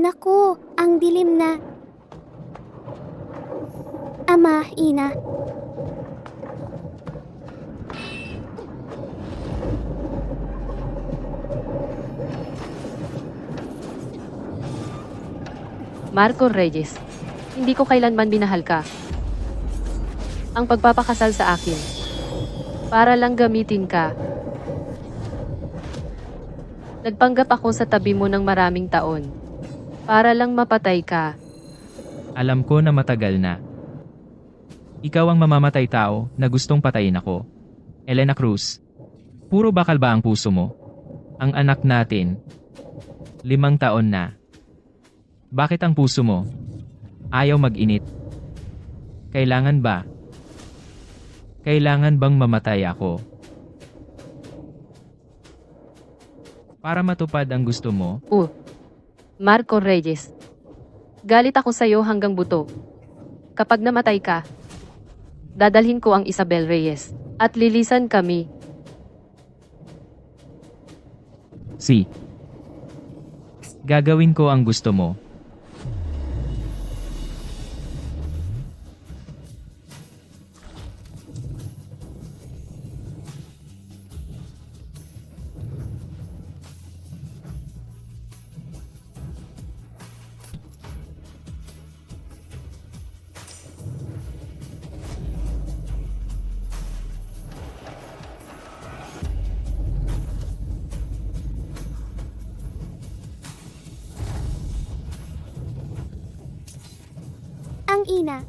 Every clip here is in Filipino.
Naku, ang dilim na. Ama, ina. Marco Reyes, hindi ko kailanman minahal ka. Ang pagpapakasal sa akin, para lang gamitin ka. Nagpanggap ako sa tabi mo ng maraming taon, para lang mapatay ka. Alam ko na matagal na. Ikaw ang mamamatay tao na gustong patayin ako. Elena Cruz, puro bakal ba ang puso mo? Ang anak natin, 5 taon na. Bakit ang puso mo ayaw mag-init? Kailangan ba? Kailangan bang mamatay ako? Para matupad ang gusto mo? Marco Reyes, galit ako sa'yo hanggang buto. Kapag namatay ka, dadalhin ko ang Isabel Reyes, at lilisan kami. Gagawin ko ang gusto mo. Ang ina.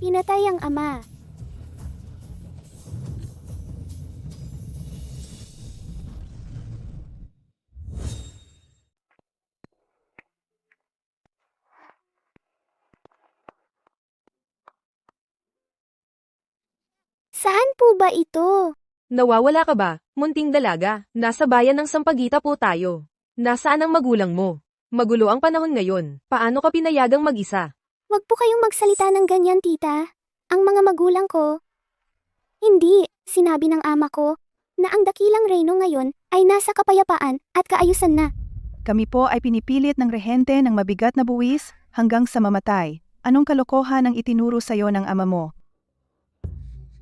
Pinatay ang ama. Saan po ba ito? Nawawala ka ba, munting dalaga? Nasa bayan ng Sampaguita po tayo. Nasaan ang magulang mo? Magulo ang panahon ngayon. Paano ka pinayagang mag-isa? Wag po kayong magsalita ng ganyan, tita. Ang mga magulang ko. Hindi, sinabi ng ama ko, na ang dakilang reyno ngayon ay nasa kapayapaan at kaayusan na. Kami po ay pinipilit ng rehente ng mabigat na buwis hanggang sa mamatay. Anong kalokohan ang itinuro sa'yo ng ama mo?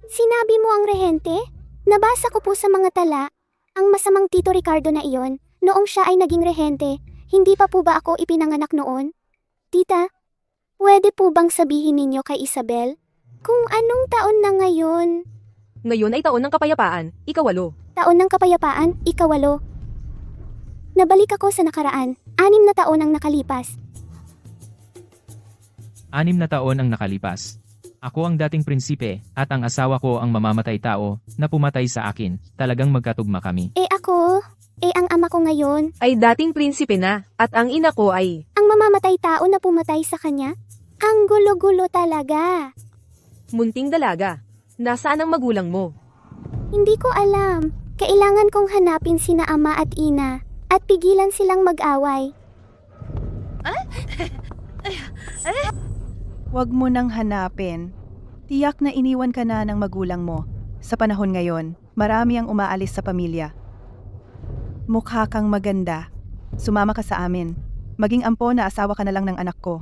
Sinabi mo ang rehente? Nabasa ko po sa mga tala, ang masamang Tito Ricardo na iyon, noong siya ay naging rehente, hindi pa po ba ako ipinanganak noon? Tita, pwede po bang sabihin ninyo kay Isabel? Kung anong taon na ngayon? Ngayon ay taon ng kapayapaan, ika-8. Taon ng kapayapaan, ika-8. Nabalik ako sa nakaraan, 6 na taon ang nakalipas. 6 na taon ang nakalipas. Ako ang dating prinsipe, at ang asawa ko ang mamamatay tao, na pumatay sa akin. Talagang magkatugma kami. Ako, ang ama ko ngayon, Ay dating prinsipe na, at ang ina ko ay... ang mamamatay tao na pumatay sa kanya? Ang gulo-gulo talaga. Munting dalaga. Nasaan ang magulang mo? Hindi ko alam. Kailangan kong hanapin sina ama at ina, at pigilan silang mag-away. Huwag mo nang hanapin. Tiyak na iniwan ka na ng magulang mo. Sa panahon ngayon, marami ang umaalis sa pamilya. Mukha kang maganda. Sumama ka sa amin. Maging ampon na asawa ka na lang ng anak ko.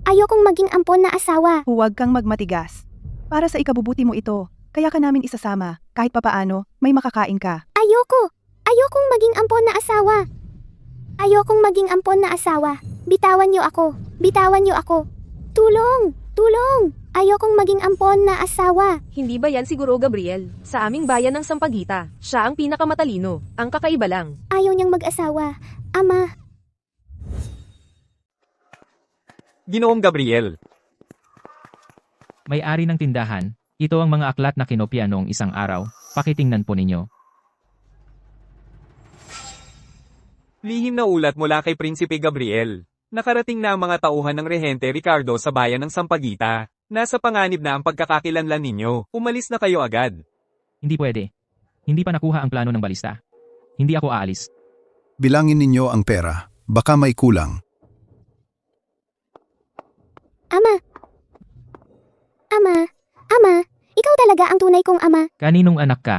Ayokong maging ampon na asawa. Huwag kang magmatigas. Para sa ikabubuti mo ito, kaya ka namin isasama. Kahit papaano, may makakain ka. Ayokong maging ampon na asawa. Ayokong maging ampon na asawa. Bitawan niyo ako. Tulong! Ayokong maging ampon na asawa. Hindi ba yan siguro Gabriel? Sa aming bayan ng Sampaguita, siya ang pinakamatalino. Ang kakaiba lang. Ayaw niyang mag-asawa. Ama, Ginoong Gabriel, May-ari ng tindahan, ito ang mga aklat na kinopya noong isang araw. Pakitingnan po ninyo. lihim na ulat mula kay Prinsipe Gabriel. Nakarating na ang mga tauhan ng Rehente Ricardo sa bayan ng Sampaguita. Nasa panganib na ang pagkakakilanlan ninyo. Umalis na kayo agad. Hindi pwede. Hindi pa nakuha ang plano ng balista. Hindi ako aalis. Bilangin ninyo ang pera. Baka may kulang. Ama, ikaw talaga ang tunay kong ama. Kaninong anak ka?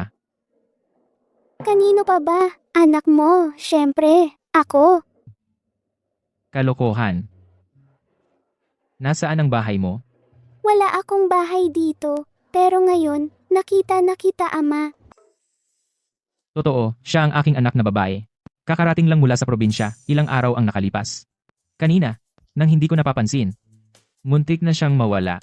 Kanino pa ba? Anak mo, syempre. Ako. Kalokohan. Nasaan ang bahay mo? Wala akong bahay dito, pero ngayon, nakita na kita ama. Totoo, siya ang aking anak na babae. Kakarating lang mula sa probinsya, ilang araw ang nakalipas. Kanina, nang hindi ko napapansin. Muntik na siyang mawala.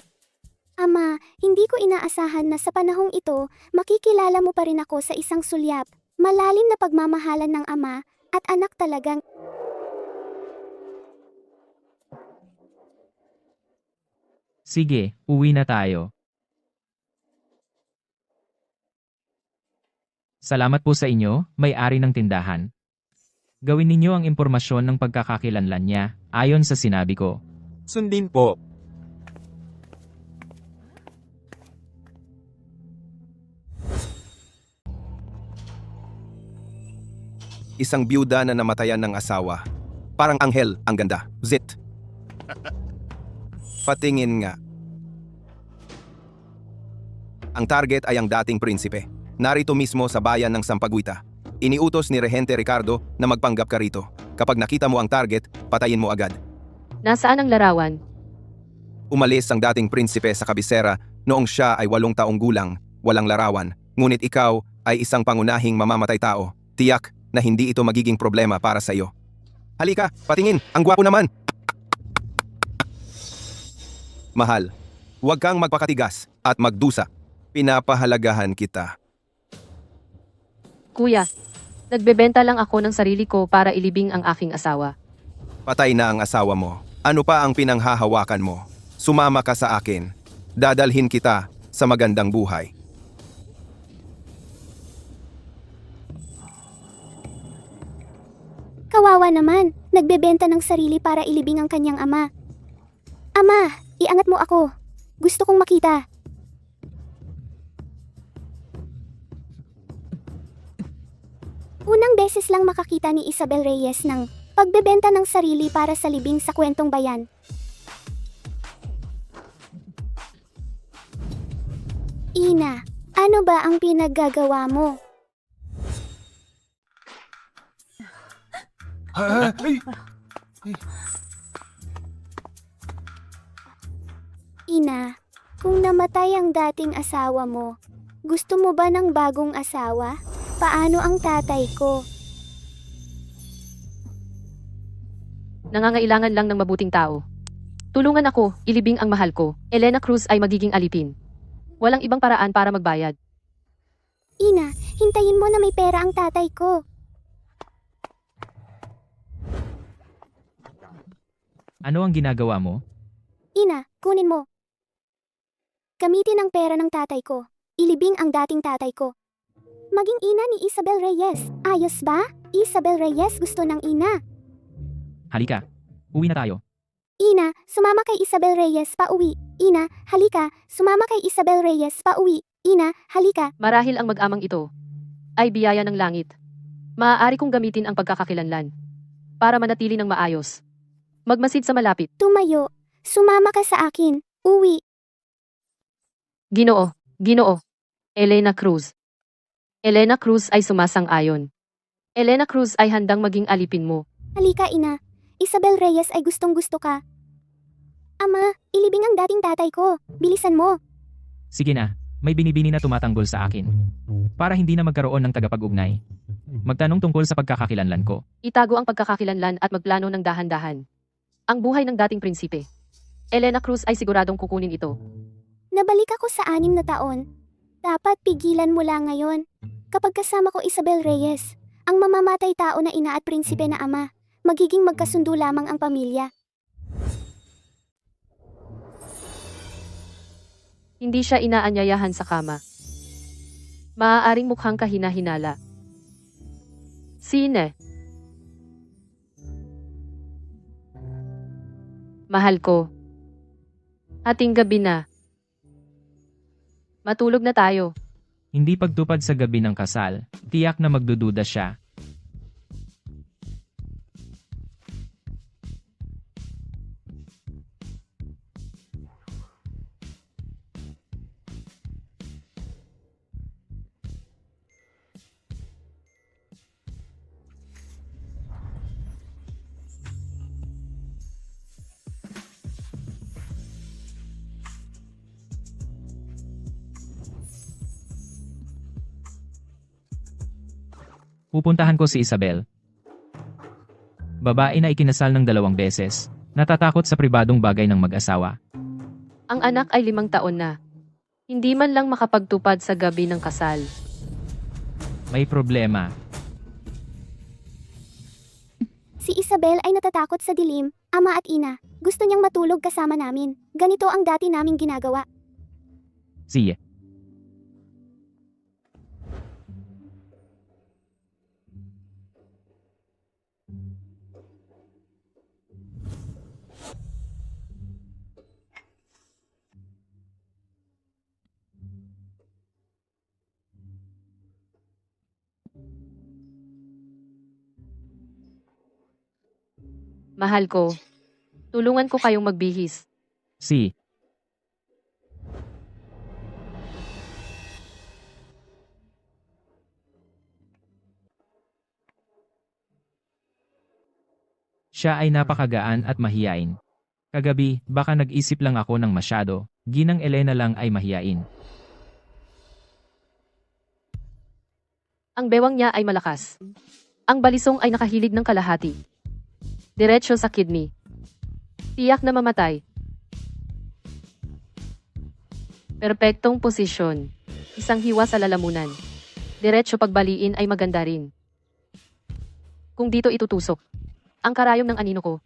Ama, hindi ko inaasahan na sa panahong ito, makikilala mo pa rin ako sa isang sulyap. Malalim na pagmamahalan ng ama at anak talagang. Sige, uwi na tayo. Salamat po sa inyo, may-ari ng tindahan. Gawin ninyo ang impormasyon ng pagkakakilanlan niya, ayon sa sinabi ko. Sundin po. Isang byuda na namatayan ng asawa. Parang anghel, ang ganda. Zit. Patingin nga. Ang target ay ang dating prinsipe. Narito mismo sa bayan ng Sampaguita. Iniutos ni Rehente Ricardo na magpanggap ka rito. Kapag nakita mo ang target, patayin mo agad. Nasaan ang larawan? Umalis ang dating prinsipe sa kabisera noong siya ay 8 taong gulang, walang larawan. Ngunit ikaw ay isang pangunahing mamamatay tao. Tiyak na hindi ito magiging problema para sa iyo. Halika, patingin, ang gwapo naman. Mahal, huwag kang magpakatigas at magdusa. Pinapahalagahan kita. Kuya, nagbebenta lang ako ng sarili ko para ilibing ang aking asawa. Patay na ang asawa mo. Ano pa ang pinanghahawakan mo? Sumama ka sa akin. Dadalhin kita sa magandang buhay. Kawawa naman, nagbebenta ng sarili para ilibing ang kanyang ama. Ama, iangat mo ako. Gusto kong makita. Unang beses lang makakita ni Isabel Reyes ng pagbebenta ng sarili para sa libing sa kwentong bayan. Ina, ano ba ang pinaggagawa mo? Ina, kung namatay ang dating asawa mo, gusto mo ba ng bagong asawa? Paano ang tatay ko? Nangangailangan lang ng mabuting tao. Tulungan ako, ilibing ang mahal ko. Elena Cruz ay magiging alipin. Walang ibang paraan para magbayad. Ina, hintayin mo na may pera ang tatay ko. Ano ang ginagawa mo? Ina, kunin mo. Gamitin ang pera ng tatay ko. Ilibing ang dating tatay ko. Maging ina ni Isabel Reyes. Ayos ba? Isabel Reyes gusto ng ina. Halika, uwi na tayo. Ina, sumama kay Isabel Reyes pa uwi. Ina, halika, sumama kay Isabel Reyes pa uwi. Ina, halika. Marahil ang mag-amang ito ay biyaya ng langit. Maaari kong gamitin ang pagkakakilanlan para manatili ng maayos. Magmasid sa malapit. Tumayo. Sumama ka sa akin. Uwi. Ginoo, Ginoo. Elena Cruz. Elena Cruz ay sumasang-ayon. Elena Cruz ay handang maging alipin mo. Halika, ina. Isabel Reyes ay gustong-gusto ka. Ama, ilibing ang dating tatay ko. Bilisan mo. Sige na, may binibini na tumatanggol sa akin. Para hindi na magkaroon ng tagapag-ugnay. Magtanong tungkol sa pagkakakilanlan ko. Itago ang pagkakakilanlan at magplano ng dahan-dahan. Ang buhay ng dating prinsipe. Elena Cruz ay siguradong kukunin ito. Nabalik ako sa 6 na taon. Dapat pigilan mo lang ngayon. Kapag kasama ko Isabel Reyes, ang mamamatay tao na ina at prinsipe na ama, magiging magkasundo lamang ang pamilya. Hindi siya inaanyayahan sa kama. Maaaring mukhang kahina-hinala. Sine. Mahal ko. Ating gabi na. Matulog na tayo. Hindi pagtupad sa gabi ng kasal, tiyak na magdududa siya. Pupuntahan ko si Isabel. Babae na ikinasal ng 2 beses, natatakot sa pribadong bagay ng mag-asawa. Ang anak ay 5 taon na. Hindi man lang makapagtupad sa gabi ng kasal. May problema. Si Isabel ay natatakot sa dilim, ama at ina. Gusto niyang matulog kasama namin. Ganito ang dati naming ginagawa. Sige. Mahal ko, tulungan ko kayong magbihis. Si. Siya ay napakagaan at mahiyain. Kagabi, baka nag-isip lang ako ng masyado, ginang Elena lang ay mahiyain. Ang bewang niya ay malakas. Ang balisong ay nakahilig ng kalahati. Diretso sa kidney. Tiyak na mamatay. Perpektong posisyon. Isang hiwa sa lalamunan. Diretso pagbaliin ay maganda rin. Kung dito itutusok. Ang karayom ng anino ko.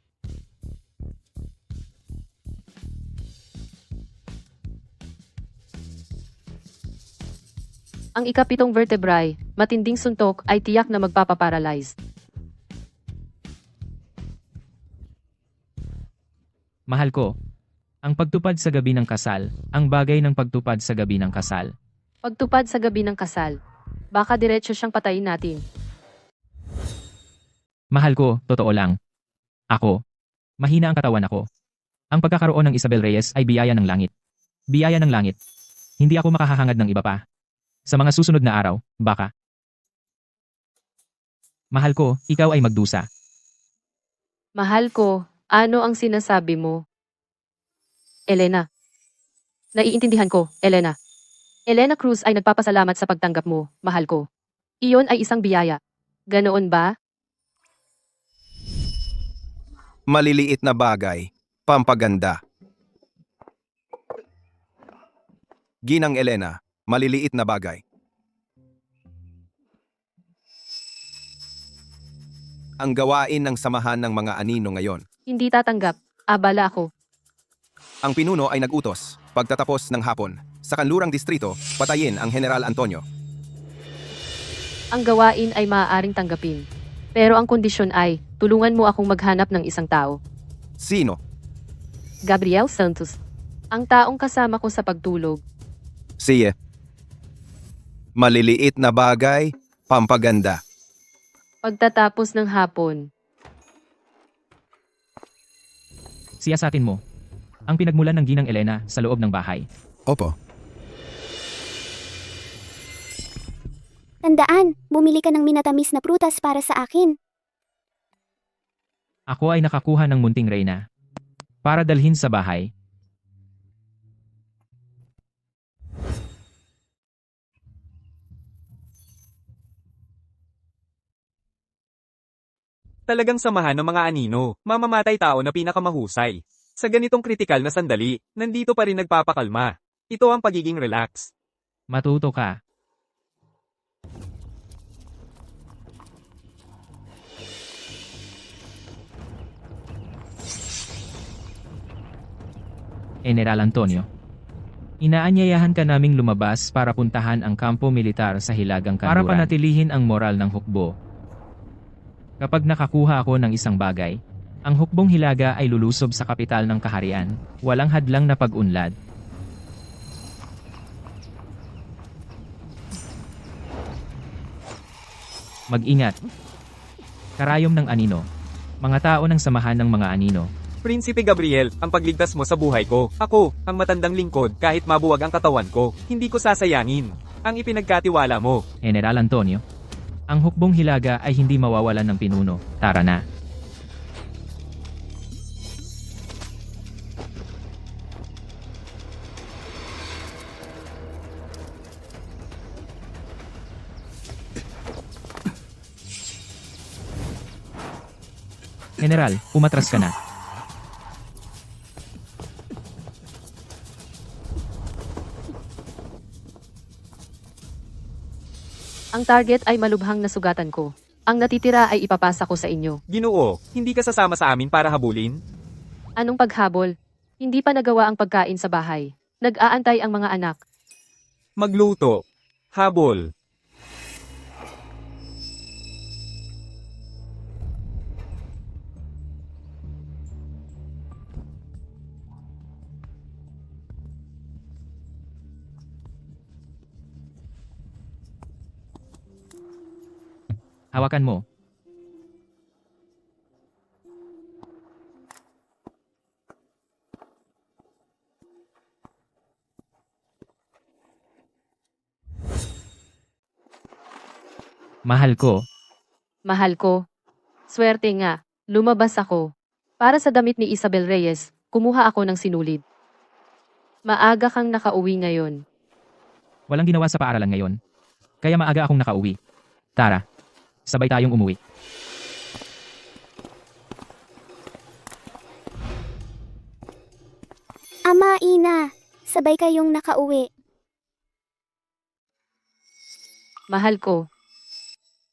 Ang ikapitong vertebrae, matinding suntok ay tiyak na magpapaparalyze. Mahal ko. Ang pagtupad sa gabi ng kasal, ang bagay ng pagtupad sa gabi ng kasal. Pagtupad sa gabi ng kasal. Baka diretso siyang patayin natin. Mahal ko, totoo lang. Ako. Mahina ang katawan ako. Ang pagkakaroon ng Isabel Reyes ay biyaya ng langit. Biyaya ng langit. Hindi ako makahahangad ng iba pa. Sa mga susunod na araw, baka. Mahal ko, ikaw ay magdusa. Mahal ko, ano ang sinasabi mo? Elena. Naiintindihan ko, Elena. Elena Cruz ay nagpapasalamat sa pagtanggap mo, mahal ko. Iyon ay isang biyaya. Ganoon ba? Maliliit na bagay, pampaganda. Ginang Elena, maliliit na bagay. Ang gawain ng samahan ng mga anino ngayon. Hindi tatanggap. Abala ako. Ang pinuno ay nag-utos, pagtatapos ng hapon, sa kanlurang distrito, patayin ang General Antonio. Ang gawain ay maaaring tanggapin. Pero ang kondisyon ay, tulungan mo akong maghanap ng isang tao. Sino? Gabriel Santos. Ang taong kasama ko sa pagtulog. Siya. Maliliit na bagay, pampaganda. Pagtatapos ng hapon. Siyasatin mo. Ang pinagmulan ng ginang Elena sa loob ng bahay. Opo. Tandaan, bumili ka ng minatamis na prutas para sa akin. Ako ay nakakuha ng munting reyna. Para dalhin sa bahay. Talagang samahan ng mga anino, mamamatay tao na pinakamahusay. Sa ganitong kritikal na sandali, nandito pa rin nagpapakalma. Ito ang pagiging relax. Matuto ka. General Antonio. Inaanyayahan ka naming lumabas para puntahan ang kampo militar sa Hilagang Kanluran. Para panatilihin ang moral ng hukbo. Kapag nakakuha ako ng isang bagay, ang hukbong hilaga ay lulusob sa kapital ng kaharian, walang hadlang na pag-unlad. Mag-ingat. Karayom ng anino. Mga tao ng samahan ng mga anino. Prinsipe Gabriel, ang pagligtas mo sa buhay ko. Ako, ang matandang lingkod, kahit mabuwag ang katawan ko, hindi ko sasayangin. Ang ipinagkatiwala mo. General Antonio. Ang hukbong hilaga ay hindi mawawalan ng pinuno. Tara na. General, umatras ka na. Ang target ay malubhang nasugatan ko. Ang natitira ay ipapasa ko sa inyo. Ginoo, hindi ka sasama sa amin para habulin? Anong paghabol? Hindi pa nagawa ang pagkain sa bahay. Nag-aantay ang mga anak. Magluto. Habol. Hawakan mo. Mahal ko, Mahal ko. Swerte nga. Lumabas ako. Para sa damit ni Isabel Reyes, kumuha ako ng sinulid. Maaga kang nakauwi ngayon. walang ginawa sa paaralan ngayon. Kaya maaga akong nakauwi. Tara, sabay tayong umuwi. Ama, ina, sabay kayong nakauwi. Mahal ko.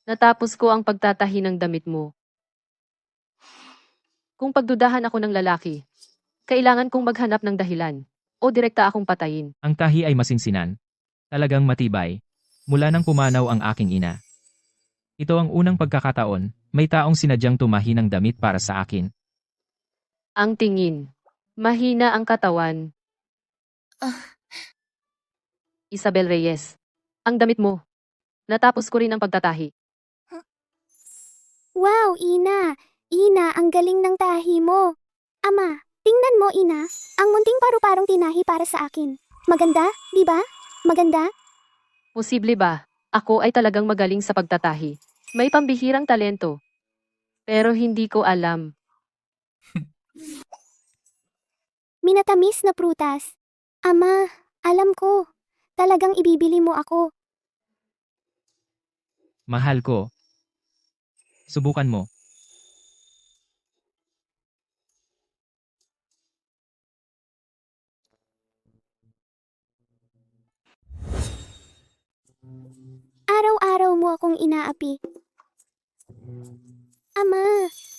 Natapos ko ang pagtatahi ng damit mo. Kung pagdudahan ako ng lalaki, kailangan kong maghanap ng dahilan o direkta akong patayin. Ang tahi ay masinsinan. Talagang matibay. Mula nang pumanaw ang aking ina. Ito ang unang pagkakataon, may taong sinadyang tumahi ng damit para sa akin. Ang tingin. Mahina ang katawan. Isabel Reyes. Ang damit mo. Natapos ko rin ang pagtatahi. Wow, ina! Ina, ang galing ng tahi mo. Ama, tingnan mo, ina. Ang munting paru-parong tinahi para sa akin. Maganda, di ba? Maganda? Posible ba? Ako ay talagang magaling sa pagtatahi. May pambihirang talento. Pero hindi ko alam. Minatamis na prutas. Ama, alam ko. Talagang ibibili mo ako. Mahal ko. Subukan mo. Araw-araw mo akong inaapi. Ama,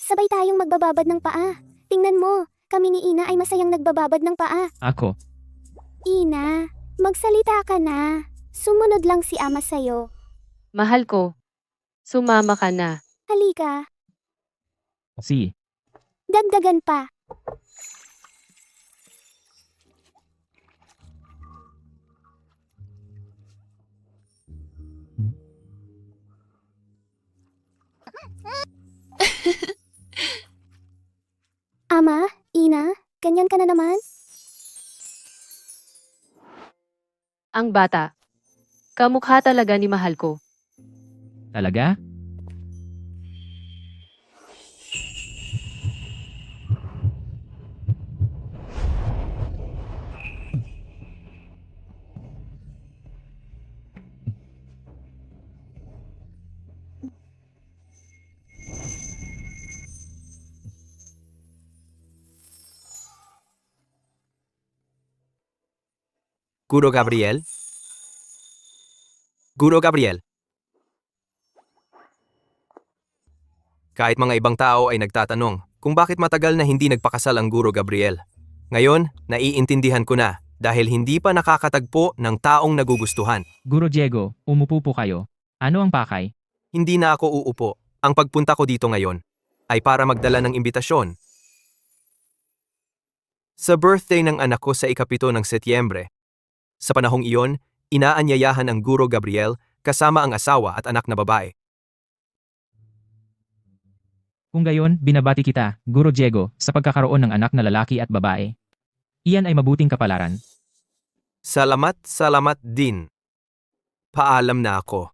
sabay tayong magbababad ng paa. Tingnan mo, kami ni Ina ay masayang nagbababad ng paa. Ako. Ina, magsalita ka na. Sumunod lang si Ama sa'yo. Mahal ko. Sumama ka na. Halika, Si. dagdagan pa. Ama, Ina, ganyan ka na naman? Ang bata. Kamukha talaga ni mahal ko. Talaga? Guro Gabriel? Guro Gabriel? Kahit mga ibang tao ay nagtatanong kung bakit matagal na hindi nagpakasal ang Guro Gabriel. Ngayon, naiintindihan ko na dahil hindi pa nakakatagpo ng taong nagugustuhan. Guro Diego, umupo po kayo. Ano ang pakay? Hindi na ako uupo. Ang pagpunta ko dito ngayon ay para magdala ng imbitasyon. Sa birthday ng anak ko sa ika-7 ng Setyembre. Sa panahong iyon, inaanyayahan ang Guro Gabriel kasama ang asawa at anak na babae. Kung gayon, binabati kita, Guro Diego, sa pagkakaroon ng anak na lalaki at babae. Iyan ay mabuting kapalaran. Salamat din. Paalam na ako.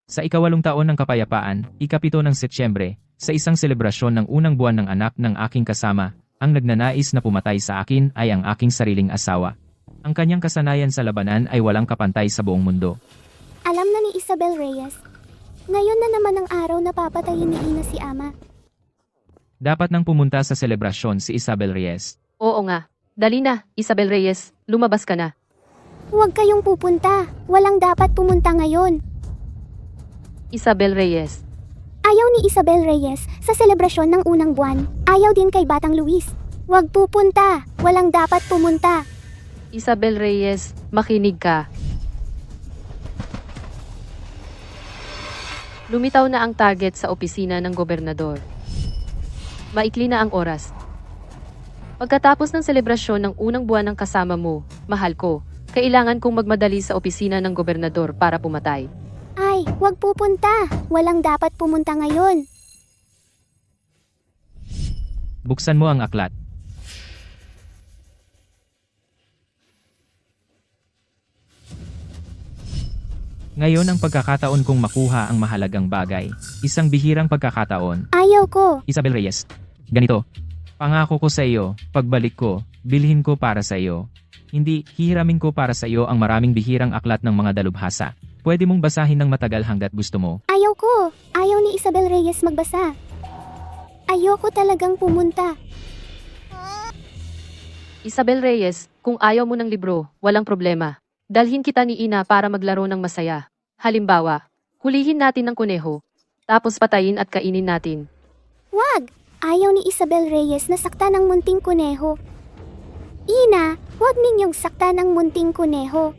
Sa ika-8 taon ng kapayapaan, ika-7 ng Setyembre, sa isang selebrasyon ng unang buwan ng anak ng aking kasama, ang nagnanais na pumatay sa akin ay ang aking sariling asawa. Ang kanyang kasanayan sa labanan ay walang kapantay sa buong mundo. Alam Isabel Reyes. Ngayon na naman ang araw na papatayin ni Ina si Ama. Dapat nang pumunta sa selebrasyon si Isabel Reyes. Oo nga. Dali na, Isabel Reyes, lumabas ka na. Huwag kayong pupunta. Walang dapat pumunta ngayon. Isabel Reyes. Ayaw ni Isabel Reyes sa selebrasyon ng unang buwan. Ayaw din kay Batang Luis. Huwag pupunta. Walang dapat pumunta. Isabel Reyes, makinig ka. Lumitaw na ang target sa opisina ng gobernador. Maikli na ang oras. Pagkatapos ng selebrasyon ng unang buwan ng kasama mo, mahal ko, kailangan kong magmadali sa opisina ng gobernador para pumatay. Ay, huwag pupunta. Walang dapat pumunta ngayon. Buksan mo ang aklat. Ngayon ang pagkakataon kong makuha ang mahalagang bagay. Isang bihirang pagkakataon. Ayaw ko. Isabel Reyes. Ganito. Pangako ko sa iyo, pagbalik ko, bilhin ko para sa iyo. Hindi, hihiramin ko para sa iyo ang maraming bihirang aklat ng mga dalubhasa. Pwede mong basahin ng matagal hanggat gusto mo. Ayaw ko. Ayaw ni Isabel Reyes magbasa. Ayoko talagang pumunta. Isabel Reyes, kung ayaw mo ng libro, walang problema. Dalhin kita ni Ina para maglaro ng masaya. Halimbawa, hulihin natin ng kuneho, tapos patayin at kainin natin. Wag! Ayaw ni Isabel Reyes na saktan ng munting kuneho. Ina, huwag ninyong saktan ng munting kuneho.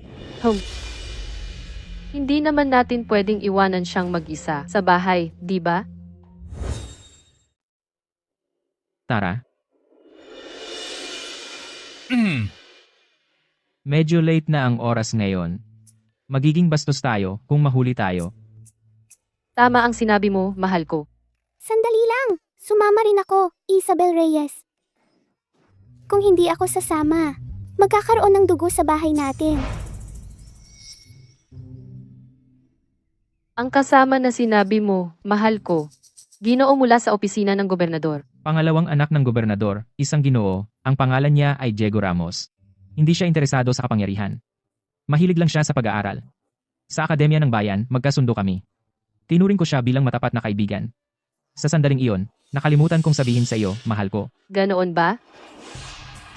Hindi naman natin pwedeng iwanan siyang mag-isa sa bahay, di ba? Tara. Medyo late na ang oras ngayon. Magiging bastos tayo kung mahuli tayo. Tama ang sinabi mo, mahal ko. Sandali lang. Sumama rin ako, Isabel Reyes. Kung hindi ako sasama, magkakaroon ng dugo sa bahay natin. Ang kasama na sinabi mo, mahal ko. Ginoo mula sa opisina ng gobernador. Pangalawang anak ng gobernador, isang ginoo, ang pangalan niya ay Diego Ramos. Hindi siya interesado sa kapangyarihan. Mahilig lang siya sa pag-aaral. Sa Akademya ng Bayan, magkasundo kami. Tinuring ko siya bilang matapat na kaibigan. Sa sandaling iyon, nakalimutan kong sabihin sa iyo, mahal ko. Ganoon ba?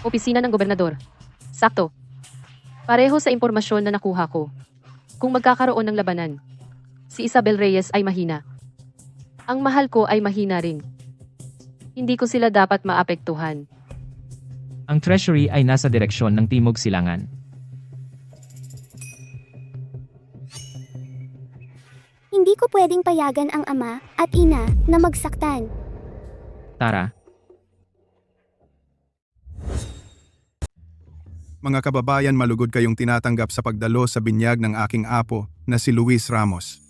Opisina ng gobernador. Sakto. Pareho sa impormasyon na nakuha ko. Kung magkakaroon ng labanan, si Isabel Reyes ay mahina. Ang mahal ko ay mahina rin. Hindi ko sila dapat maapektuhan. Ang treasury ay nasa direksyon ng Timog Silangan. Hindi ko pwedeng payagan ang ama at ina na magsaktan. Tara. Mga kababayan, malugod kayong tinatanggap sa pagdalo sa binyag ng aking apo na si Luis Ramos.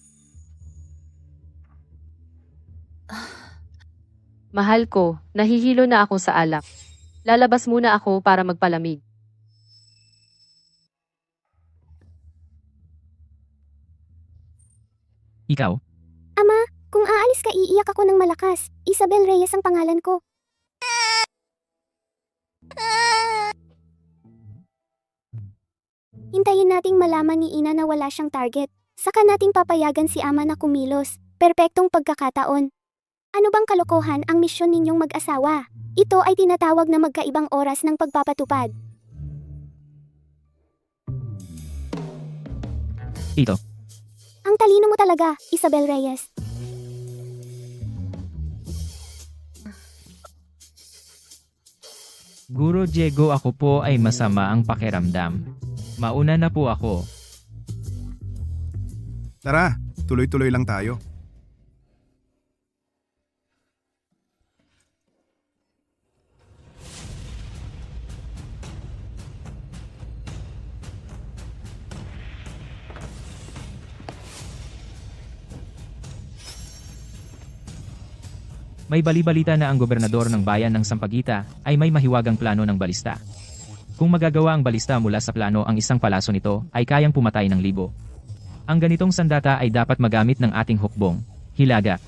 Mahal ko, nahihilo na ako sa alak. Lalabas muna ako para magpalamig. Ikaw? Ama, kung aalis ka iiyak ako ng malakas. Isabel Reyes ang pangalan ko. Hintayin nating malaman ni Ina na wala siyang target. Saka nating papayagan si Ama na kumilos. Perpektong pagkakataon. Ano bang kalokohan ang misyon ninyong mag-asawa? Ito ay tinatawag na magkaibang oras ng pagpapatupad. Ito. Ang talino mo talaga, Isabel Reyes. Guro Diego, ako po ay masama ang pakiramdam. Mauna na po ako. Tara, tuloy-tuloy lang tayo. May bali-balita na ang gobernador ng bayan ng Sampaguita ay may mahiwagang plano ng balista. Kung magagawa ang balista mula sa plano ang isang palaso nito ay kayang pumatay ng libo. Ang ganitong sandata ay dapat magamit ng ating hukbong, Hilaga.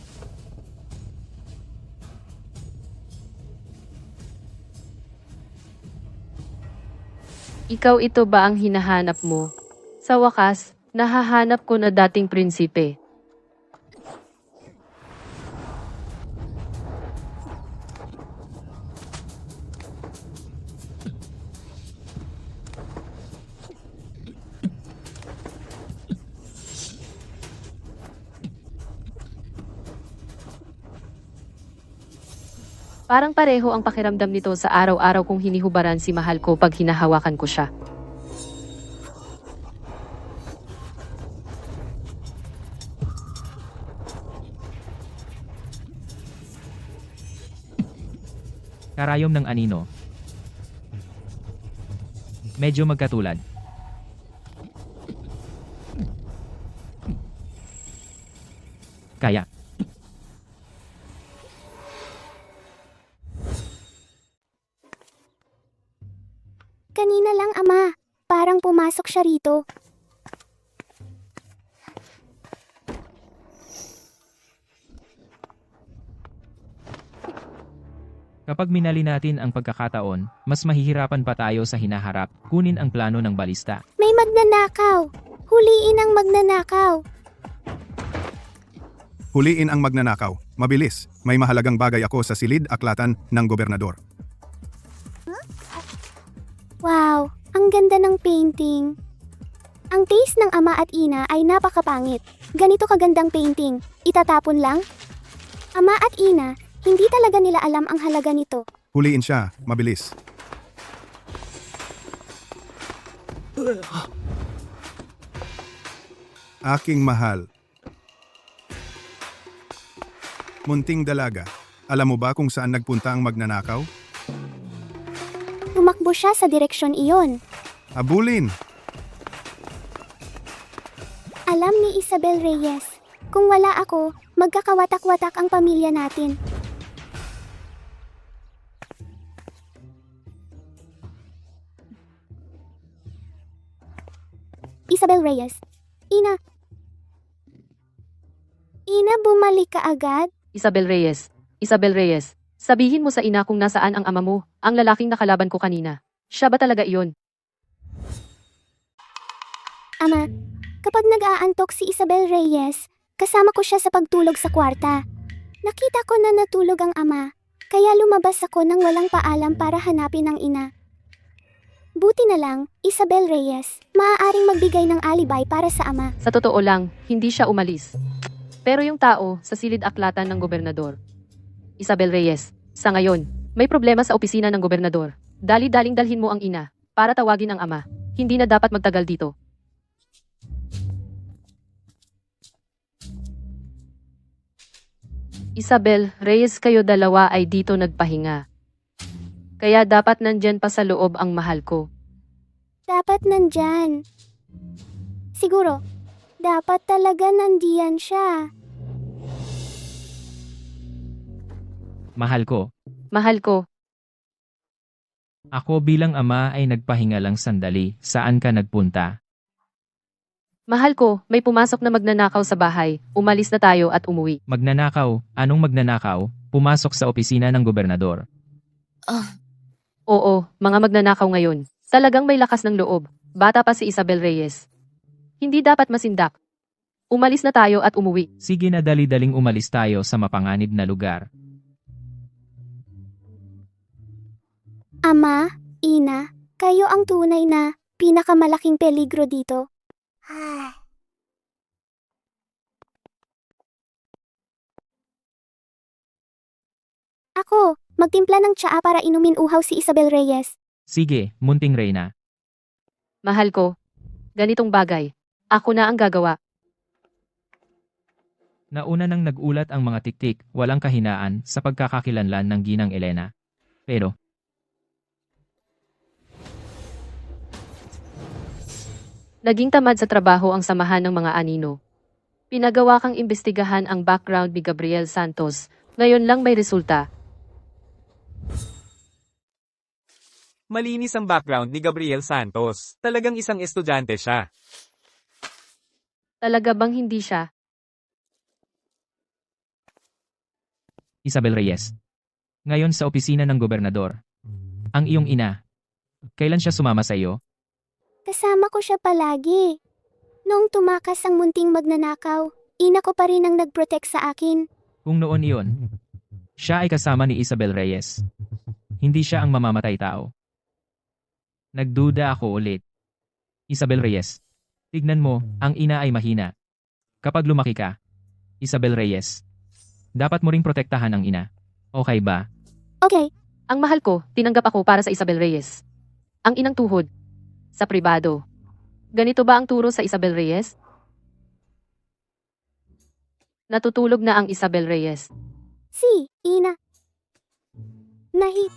Ikaw ito ba ang hinahanap mo? Sa wakas, Nahahanap ko na dating prinsipe. Parang pareho ang pakiramdam nito sa araw-araw kong hinihubaran si mahal ko pag hinahawakan ko siya. Karayom ng anino. Medyo magkatulad. Kaya. Kanina lang, Ama. Parang pumasok siya rito. Kapag minali natin ang pagkakataon, mas mahihirapan pa tayo sa hinaharap. Kunin ang plano ng balista. May magnanakaw. Huliin ang magnanakaw. Huliin ang magnanakaw. Mabilis. May mahalagang bagay ako sa silid aklatan ng gobernador. Wow, ang ganda ng painting. Ang taste ng ama at ina ay napakapangit. Ganito kagandang painting, itatapon lang? Ama at ina, hindi talaga nila alam ang halaga nito. Huliin siya. Mabilis. Aking mahal. Munting dalaga. Alam mo ba kung saan nagpunta ang magnanakaw? Tumakbo siya sa direksyon iyon. Habulin! Alam ni Isabel Reyes, kung wala ako, magkakawatak-watak ang pamilya natin. Isabel Reyes. Ina. Ina, bumalik ka agad? Isabel Reyes. Isabel Reyes. Sabihin mo sa ina kung nasaan ang ama mo, ang lalaking nakalaban ko kanina. Siya ba talaga iyon? Ama, kapag nag-aantok si Isabel Reyes, kasama ko siya sa pagtulog sa kwarta. Nakita ko na natulog ang ama, kaya lumabas ako nang walang paalam para hanapin ang ina. Buti na lang, Isabel Reyes, maaaring magbigay ng alibay para sa ama. Sa totoo lang, hindi siya umalis. Pero yung tao sa silid aklatan ng gobernador. Isabel Reyes, sa ngayon, may problema sa opisina ng gobernador. Dali-daling dalhin mo ang ina para tawagin ang ama. Hindi na dapat magtagal dito. Isabel, Reyes, kayo dalawa ay dito nagpahinga. Kaya dapat nandyan pa sa loob ang mahal ko. Dapat nandyan. Siguro, dapat talaga nandiyan siya. Mahal ko. Mahal ko, Ako bilang ama ay nagpahinga lang sandali. Saan ka nagpunta? mahal ko, may pumasok na magnanakaw sa bahay. Umalis na tayo at umuwi. Magnanakaw? Anong magnanakaw? Pumasok sa opisina ng gobernador. Oo, mga magnanakaw ngayon. Talagang may lakas ng loob. Bata pa si Isabel Reyes. Hindi dapat masindak. Umalis na tayo at umuwi. Sige na dali-daling umalis tayo sa mapanganib na lugar. Ama, ina, kayo ang tunay na pinakamalaking peligro dito. Ako, magtimpla ng tsaa para inumin uhaw si Isabel Reyes. Sige, munting Reyna. Mahal ko, ganitong bagay. Ako na ang gagawa. Nauna nang nagulat ang mga tiktik, walang kahinaan sa pagkakakilanlan ng ginang Elena. Pero, Naging tamad sa trabaho ang samahan ng mga anino. Pinagawa kang imbestigahan ang background ni Gabriel Santos. Ngayon lang may resulta. Malinis ang background ni Gabriel Santos. Talagang isang estudyante siya. Talaga bang hindi siya? Isabel Reyes. Ngayon sa opisina ng gobernador. Ang iyong ina. Kailan siya sumama sa iyo? Kasama ko siya palagi. Noong tumakas ang munting magnanakaw, ina ko pa rin ang nag-protect sa akin. Kung noon iyon, siya ay kasama ni Isabel Reyes. Hindi siya ang mamamatay tao. Nagduda ako ulit. Isabel Reyes. Tignan mo, ang ina ay mahina. Kapag lumaki ka, Isabel Reyes, dapat mo ring protektahan ang ina. Okay ba? Okay, Ang mahal ko, tinanggap ako para sa Isabel Reyes. Ang inang tuhod. Sa pribado. Ganito ba ang turo sa Isabel Reyes? Natutulog na ang Isabel Reyes. si, ina. Nahi,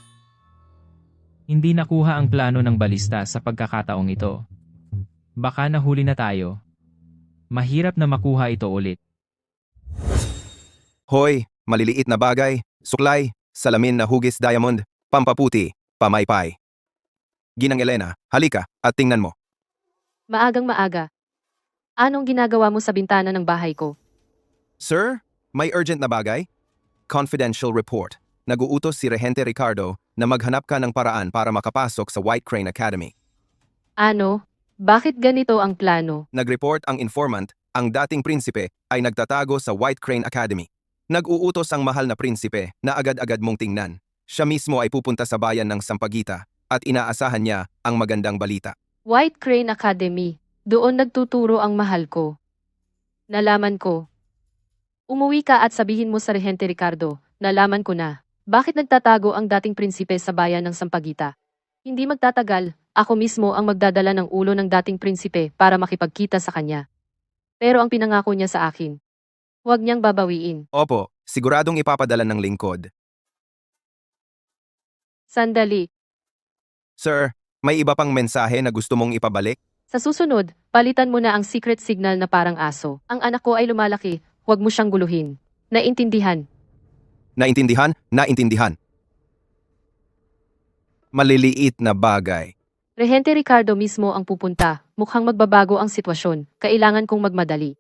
Hindi nakuha ang plano ng balista sa pagkakataong ito. Baka nahuli na tayo. Mahirap na makuha ito ulit. Hoy, maliliit na bagay, suklay, salamin na hugis diamond, pampaputi, pamaypay. Ginang Elena, halika at tingnan mo. Maagang maaga. Anong ginagawa mo sa bintana ng bahay ko? Sir, may urgent na bagay? Confidential report. Naguutos si Regente Ricardo na maghanap ka ng paraan para makapasok sa White Crane Academy. Ano? Bakit ganito ang plano? Nag-report ang informant, ang dating prinsipe ay nagtatago sa White Crane Academy. Nag-uutos ang mahal na prinsipe na agad-agad mong tingnan. Siya mismo ay pupunta sa bayan ng Sampaguita at inaasahan niya ang magandang balita. White Crane Academy. Doon nagtuturo ang mahal ko. Nalaman ko. Umuwi ka at sabihin mo sa Regente Ricardo, nalaman ko na. Bakit nagtatago ang dating prinsipe sa bayan ng Sampaguita? Hindi magtatagal, ako mismo ang magdadala ng ulo ng dating prinsipe para makipagkita sa kanya. Pero ang pinangako niya sa akin, huwag niyang babawiin. Opo, siguradong ipapadala ng lingkod. Sandali. Sir, may iba pang mensahe na gusto mong ipabalik? Sa susunod, palitan mo na ang secret signal na parang aso. Ang anak ko ay lumalaki, huwag mo siyang guluhin. Naintindihan. Naintindihan? Naintindihan. Maliliit na bagay. Regente Ricardo mismo ang pupunta. Mukhang magbabago ang sitwasyon. Kailangan kong magmadali.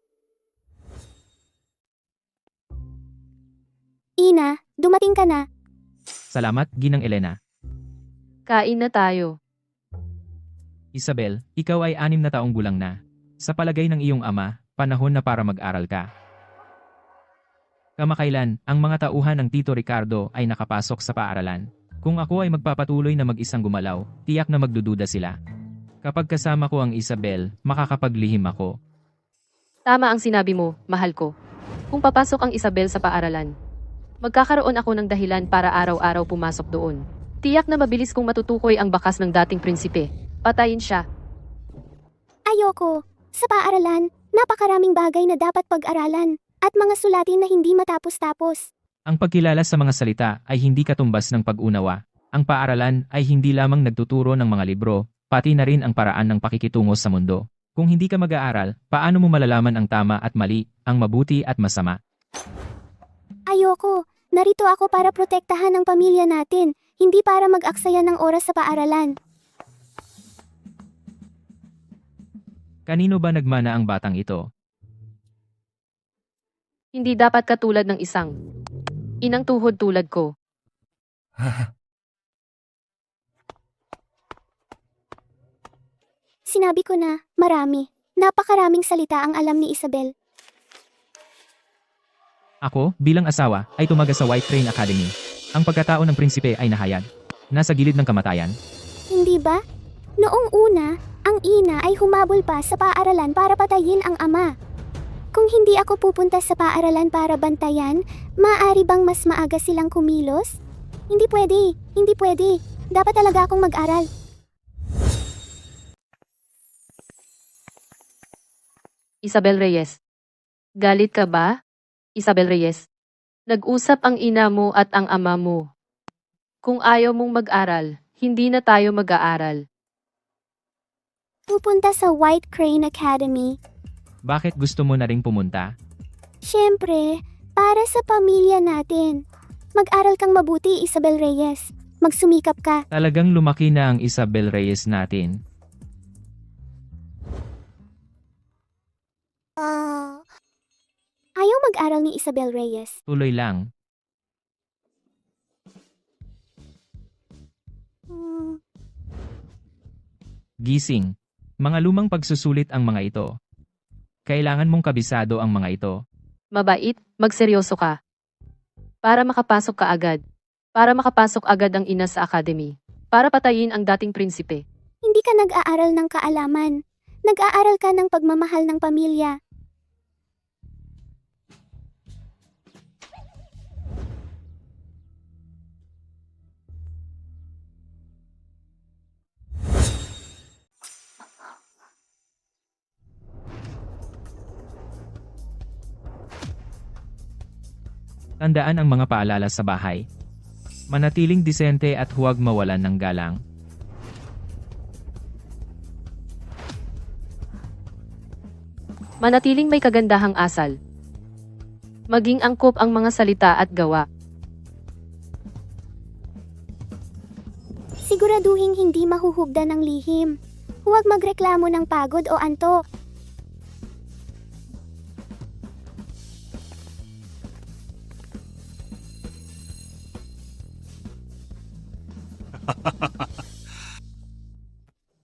ina, dumating ka na. Salamat, Ginang Elena. Kain na tayo. Isabel, ikaw ay 6 na taong gulang na. Sa palagay ng iyong ama, panahon na para mag-aral ka. Kamakailan, ang mga tauhan ng Tito Ricardo ay nakapasok sa paaralan. Kung ako ay magpapatuloy na mag-isang gumalaw, tiyak na magdududa sila. Kapag kasama ko ang Isabel, makakapaglihim ako. Tama ang sinabi mo, mahal ko. Kung papasok ang Isabel sa paaralan, magkakaroon ako ng dahilan para araw-araw pumasok doon. Tiyak na mabilis kong matutukoy ang bakas ng dating prinsipe. Patayin siya. Ayoko. Sa paaralan, napakaraming bagay na dapat pag-aralan. At mga sulatin na hindi matapos-tapos. Ang pagkilala sa mga salita ay hindi katumbas ng pag-unawa. Ang paaralan ay hindi lamang nagtuturo ng mga libro, pati na rin ang paraan ng pakikitungo sa mundo. Kung hindi ka mag-aaral, paano mo malalaman ang tama at mali, ang mabuti at masama? Ayoko. Narito ako para protektahan ang pamilya natin, hindi para mag-aksaya ng oras sa paaralan. Kanino ba nagmana ang batang ito? Hindi dapat katulad ng isang inang tuhod tulad ko. Sinabi ko na, marami. Napakaraming salita ang alam ni Isabel. Ako, bilang asawa, ay tumaga sa White Crane Academy. Ang pagkatao ng prinsipe ay nahayag. Nasa gilid ng kamatayan. Hindi ba? Noong una, ang ina ay humabol pa sa paaralan para patayin ang ama. Kung hindi ako pupunta sa paaralan para bantayan, maaari bang mas maaga silang kumilos? Hindi pwede, hindi pwede. Dapat talaga akong mag-aral. Isabel Reyes. Galit ka ba? Isabel Reyes. Nag-usap ang ina mo at ang ama mo. Kung ayaw mong mag-aral, hindi na tayo mag-aaral. Pupunta sa White Crane Academy. Bakit gusto mo na ring pumunta? Siyempre, para sa pamilya natin. Mag-aral kang mabuti, Isabel Reyes. Magsumikap ka. Talagang lumaki na ang Isabel Reyes natin. Ayaw mag-aral ni Isabel Reyes. Tuloy lang. Gising. Mga lumang pagsusulit ang mga ito. Kailangan mong kabisado ang mga ito. Mabait, magseryoso ka. Para makapasok ka agad. Para makapasok agad ang ina sa academy. Para patayin ang dating prinsipe. Hindi ka nag-aaral ng kaalaman. Nag-aaral ka ng pagmamahal ng pamilya. Tandaan ang mga paalala sa bahay. Manatiling disente at huwag mawalan ng galang. Manatiling may kagandahang asal. Maging angkop ang mga salita at gawa. Siguraduhing hindi mahuhubda ng lihim. Huwag magreklamo ng pagod o antok.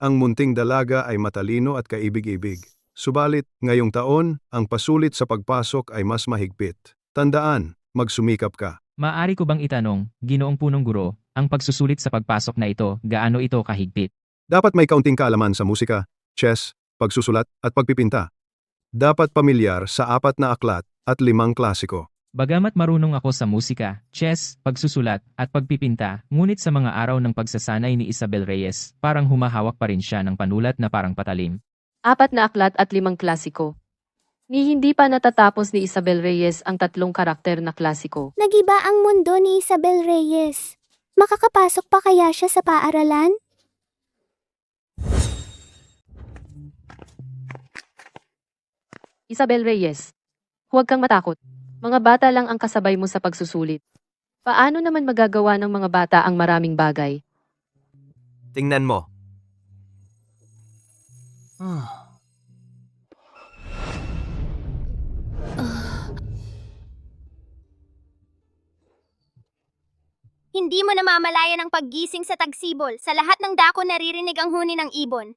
Ang munting dalaga ay matalino at kaibig-ibig. Subalit, ngayong taon, ang pasulit sa pagpasok ay mas mahigpit. Tandaan, magsumikap ka. Maaari ko bang itanong, Ginoong Punong Guro, ang pagsusulit sa pagpasok na ito, gaano ito kahigpit? Dapat may kaunting kaalaman sa musika, chess, pagsusulat, at pagpipinta. Dapat pamilyar sa 4 na aklat at 5 klasiko. Bagamat marunong ako sa musika, chess, pagsusulat, at pagpipinta, ngunit sa mga araw ng pagsasanay ni Isabel Reyes, parang humahawak pa rin siya ng panulat na parang patalim. 4 na aklat at 5 klasiko. Ni hindi pa natatapos ni Isabel Reyes ang 3 karakter na klasiko. Nagiba ang mundo ni Isabel Reyes. Makakapasok pa kaya siya sa paaralan? Isabel Reyes. Huwag kang matakot. Mga bata lang ang kasabay mo sa pagsusulit. Paano naman magagawa ng mga bata ang maraming bagay? Tingnan mo. Hindi mo namamalayan ang paggising sa tagsibol. Sa lahat ng dako naririnig ang huni ng ibon.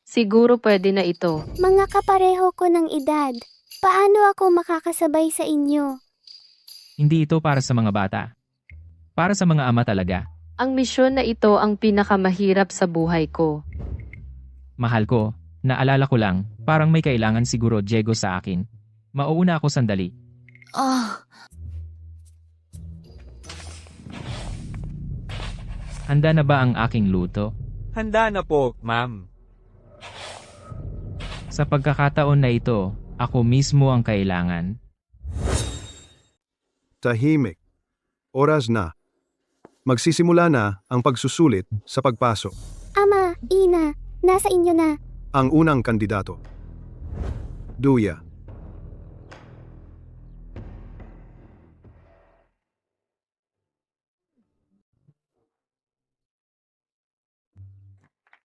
Siguro pwede na ito. Mga kapareho ko ng edad, paano ako makakasabay sa inyo? Hindi ito para sa mga bata. Para sa mga ama talaga. Ang misyon na ito ang pinakamahirap sa buhay ko. Mahal ko, naalala ko lang, parang may kailangan siguro Diego sa akin. Mauuna ako sandali. Handa na ba ang aking luto? Handa na po, ma'am. Sa pagkakataon na ito, ako mismo ang kailangan. Tahimik. Oras na. Magsisimula na ang pagsusulit sa pagpasok. Ama, Ina, nasa inyo na. Ang unang kandidato. Duya.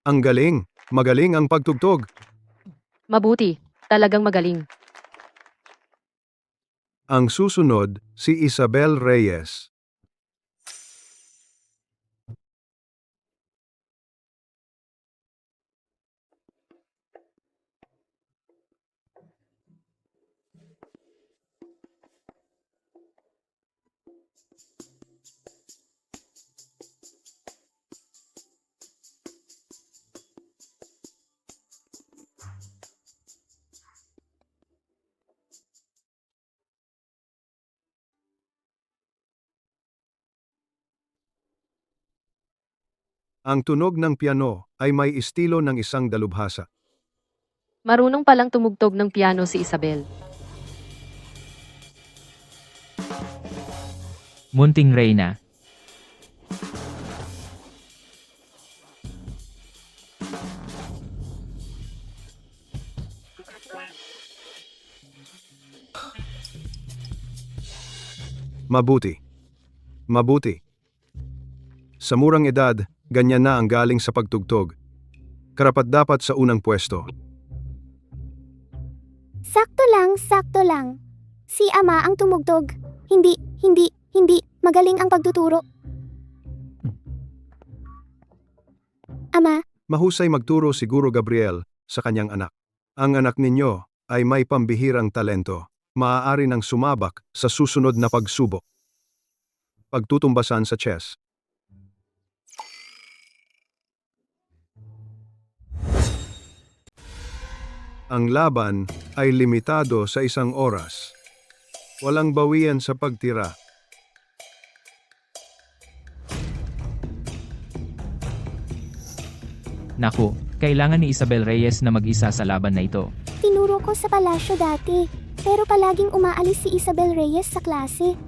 Ang galing. Magaling ang pagtugtog. Mabuti. Talagang magaling. Ang susunod, si Isabel Reyes. Ang tunog ng piano ay may estilo ng isang dalubhasa. Marunong palang tumugtog ng piano si Isabel. Munting Reyna. Mabuti. Mabuti. Sa murang edad, ganyan na ang galing sa pagtugtog. Karapat-dapat sa unang pwesto. Sakto lang, sakto lang. Si Ama ang tumugtog. Hindi. Magaling ang pagtuturo. Ama, Mahusay magturo si Guro Gabriel sa kanyang anak. Ang anak ninyo ay may pambihirang talento. Maaari nang sumabak sa susunod na pagsubok. Pagtutumbasan sa chess. Ang laban ay limitado sa 1 oras. Walang bawian sa pagtira. Naku, kailangan ni Isabel Reyes na mag-isa sa laban na ito. Tinuro ko sa palasyo dati, pero palaging umaalis si Isabel Reyes sa klase.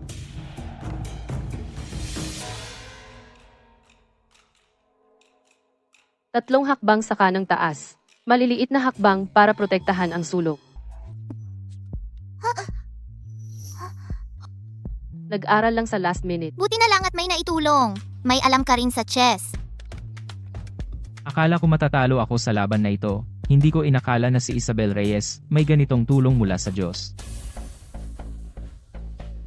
Tatlong hakbang sa kanang taas. Maliliit na hakbang para protektahan ang sulok. Nag-aral lang sa last minute. Buti na lang at may naitulong. May alam ka rin sa chess. Akala ko matatalo ako sa laban na ito. Hindi ko inakala na si Isabel Reyes may ganitong tulong mula sa Diyos.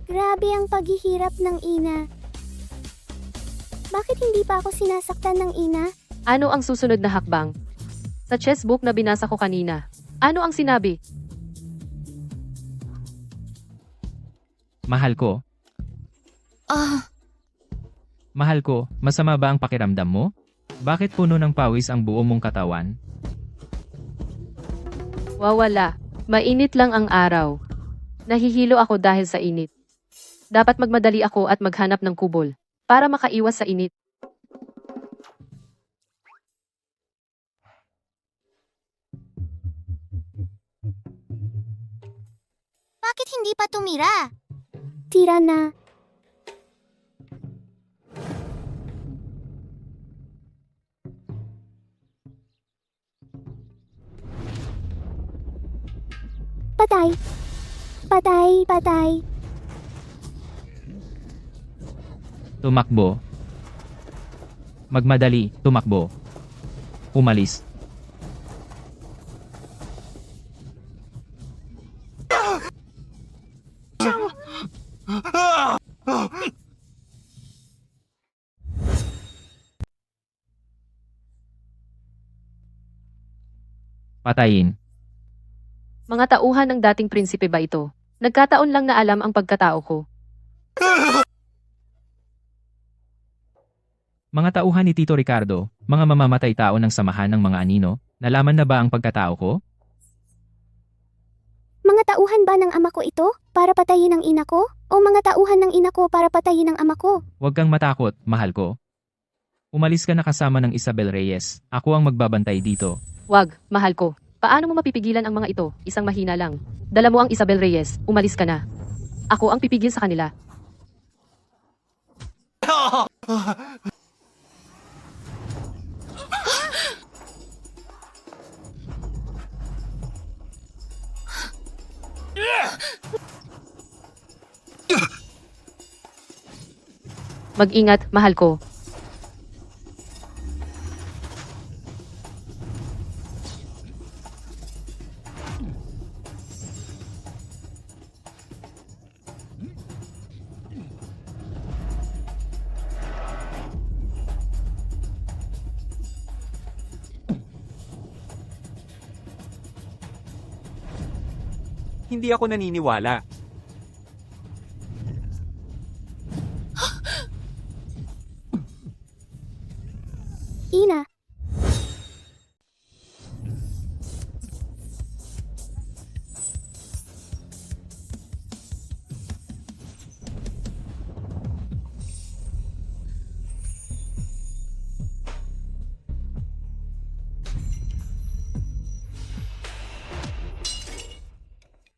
Grabe ang paghihirap ng ina. Bakit hindi pa ako sinasaktan ng ina? Ano ang susunod na hakbang? Sa chessbook na binasa ko kanina. Ano ang sinabi? Mahal ko, mahal ko, masama ba ang pakiramdam mo? Bakit puno ng pawis ang buo mong katawan? Wawala. Mainit lang ang araw. Nahihilo ako dahil sa init. Dapat magmadali ako at maghanap ng kubol para makaiwas sa init. Bakit hindi pa tumira? Tira na. Patay. Patay, patay. Tumakbo. Magmadali, tumakbo. Umalis. Patayin. Mga tauhan ng dating prinsipe ba ito? Nagkataon lang na alam ang pagkatao ko. Mga tauhan ni Tito Ricardo, mga mamamatay tao ng samahan ng mga anino, nalaman na ba ang pagkatao ko? Mga tauhan ba ng ama ko ito para patayin ang ina ko? O mga tauhan ng ina ko para patayin ang ama ko? Huwag kang matakot, mahal ko. Umalis ka na kasama ng Isabel Reyes. Ako ang magbabantay dito. Wag, mahal ko. Paano mo mapipigilan ang mga ito? Isang mahina lang. Dala mo ang Isabel Reyes, umalis ka na. Ako ang pipigil sa kanila. Mag-ingat, mahal ko. Hindi ako naniniwala. Ina.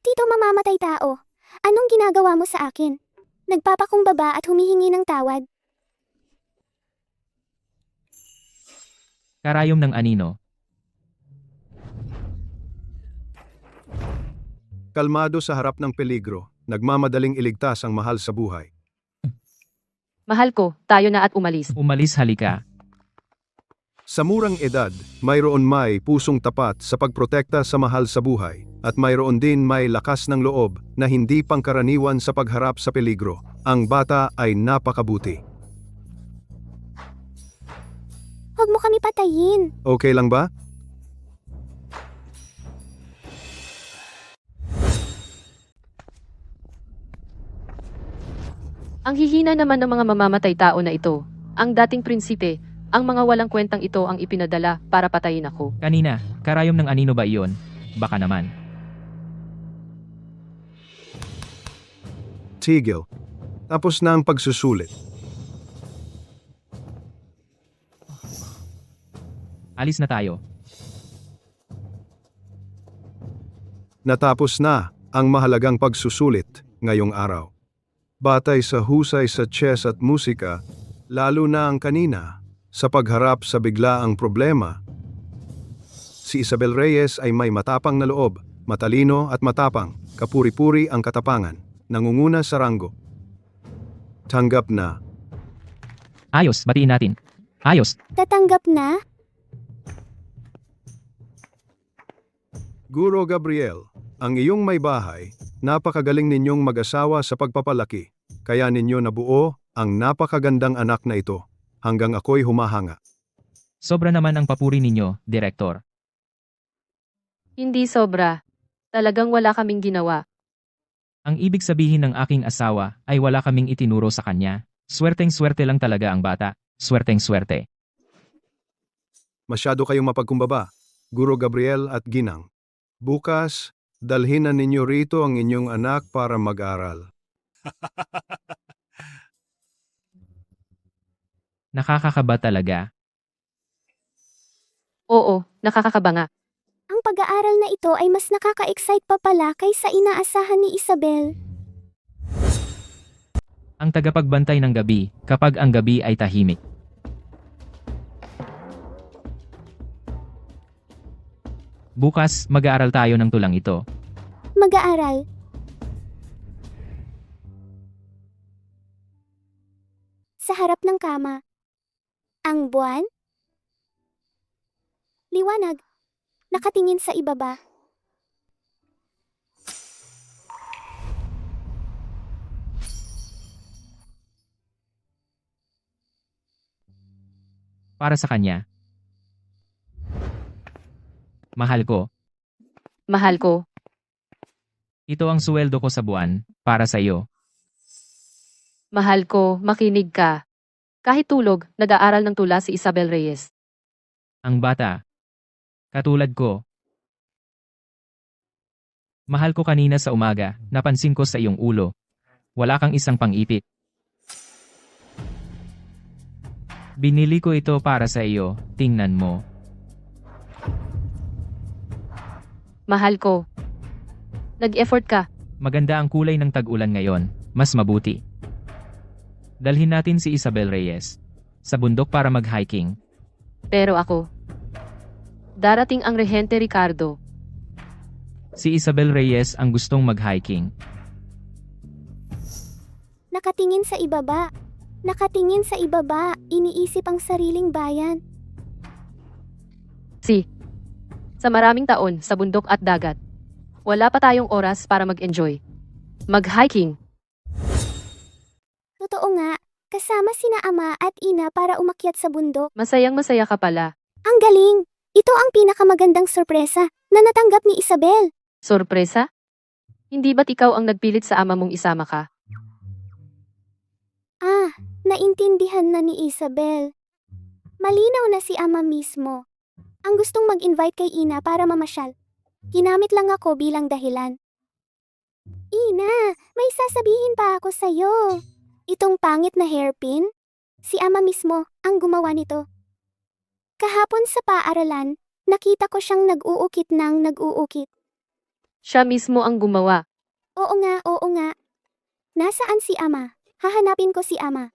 Tito mamamatay tao. Anong ginagawa mo sa akin? Nagpapakumbaba at humihingi ng tawad. Karayom ng anino. Kalmado sa harap ng peligro, nagmamadaling iligtas ang mahal sa buhay. Mahal ko, tayo na at umalis. Umalis halika. Sa murang edad, mayroon may pusong tapat sa pagprotekta sa mahal sa buhay, at mayroon din may lakas ng loob na hindi pangkaraniwan sa pagharap sa peligro. Ang bata ay napakabuti. Huwag mo kami patayin. Okay lang ba? Ang hihina naman ng mga mamamatay tao na ito. Ang dating prinsipe, ang mga walang kwentang ito ang ipinadala para patayin ako. Kanina, karayom ng anino ba iyon? Baka naman. Tigil. Tapos na ang pagsusulit. Alis na tayo. Natapos na ang mahalagang pagsusulit ngayong araw. Batay sa husay sa chess at musika, lalo na ang kanina, sa pagharap sa biglaang problema, si Isabel Reyes ay may matapang na loob, matalino at matapang, kapuri-puri ang katapangan, nangunguna sa ranggo. Tanggap na. Ayos, batiin natin. Ayos. Tatanggap na? Guro Gabriel, ang iyong may bahay, napakagaling ninyong mag-asawa sa pagpapalaki, kaya ninyo nabuo ang napakagandang anak na ito, hanggang ako'y humahanga. Sobra naman ang papuri ninyo, Direktor. Hindi sobra. Talagang wala kaming ginawa. Ang ibig sabihin ng aking asawa ay wala kaming itinuro sa kanya. Swerteng-swerte lang talaga ang bata. Swerteng-swerte. Masyado kayong mapagkumbaba, Guro Gabriel at Ginang. Bukas, dalhin na ninyo rito ang inyong anak para mag-aral. Nakakakaba talaga. Oo, nakakakaba nga. Ang pag-aaral na ito ay mas nakaka-excite pa pala kaysa inaasahan ni Isabel. Ang tagapagbantay ng gabi kapag ang gabi ay tahimik. Bukas, mag-aaral tayo ng tulang ito. Mag-aaral. Sa harap ng kama. Ang buwan? Liwanag. Nakatingin sa ibaba. Para sa kanya. Mahal ko, Mahal ko. ito ang suweldo ko sa buwan, para sa iyo. Mahal ko, makinig ka. Kahit tulog, nag-aaral ng tula si Isabel Reyes. Ang bata. Katulad ko. Mahal ko kanina sa umaga, napansin ko sa iyong ulo. Wala kang isang pang-ipit. Binili ko ito para sa iyo, tingnan mo. Mahal ko. Nag-effort ka. Maganda ang kulay ng tag-ulan ngayon, mas mabuti. Dalhin natin si Isabel Reyes sa bundok para mag-hiking. Pero ako. Darating ang Rehente Ricardo. Si Isabel Reyes ang gustong mag-hiking. Nakatingin sa ibaba. Nakatingin sa ibaba. Iniisip ang sariling bayan. Sa maraming taon sa bundok at dagat. Wala pa tayong oras para mag-enjoy. Mag-hiking. Totoo nga. Kasama sina ama at ina para umakyat sa bundok. Masayang-masaya ka pala. Ang galing! Ito ang pinakamagandang sorpresa na natanggap ni Isabel. Sorpresa? Hindi ba't ikaw ang nagpilit sa ama mong isama ka? Ah, naintindihan na ni Isabel. Malinaw na si ama mismo. Ang gustong mag-invite kay Ina para mamasyal. Ginamit lang ako bilang dahilan. Ina, may sasabihin pa ako sa'yo. Itong pangit na hairpin? Si ama mismo ang gumawa nito. Kahapon sa paaralan, nakita ko siyang nag-uukit ng nag-uukit. Siya mismo ang gumawa. Oo nga, oo nga. Nasaan si ama? Hahanapin ko si ama.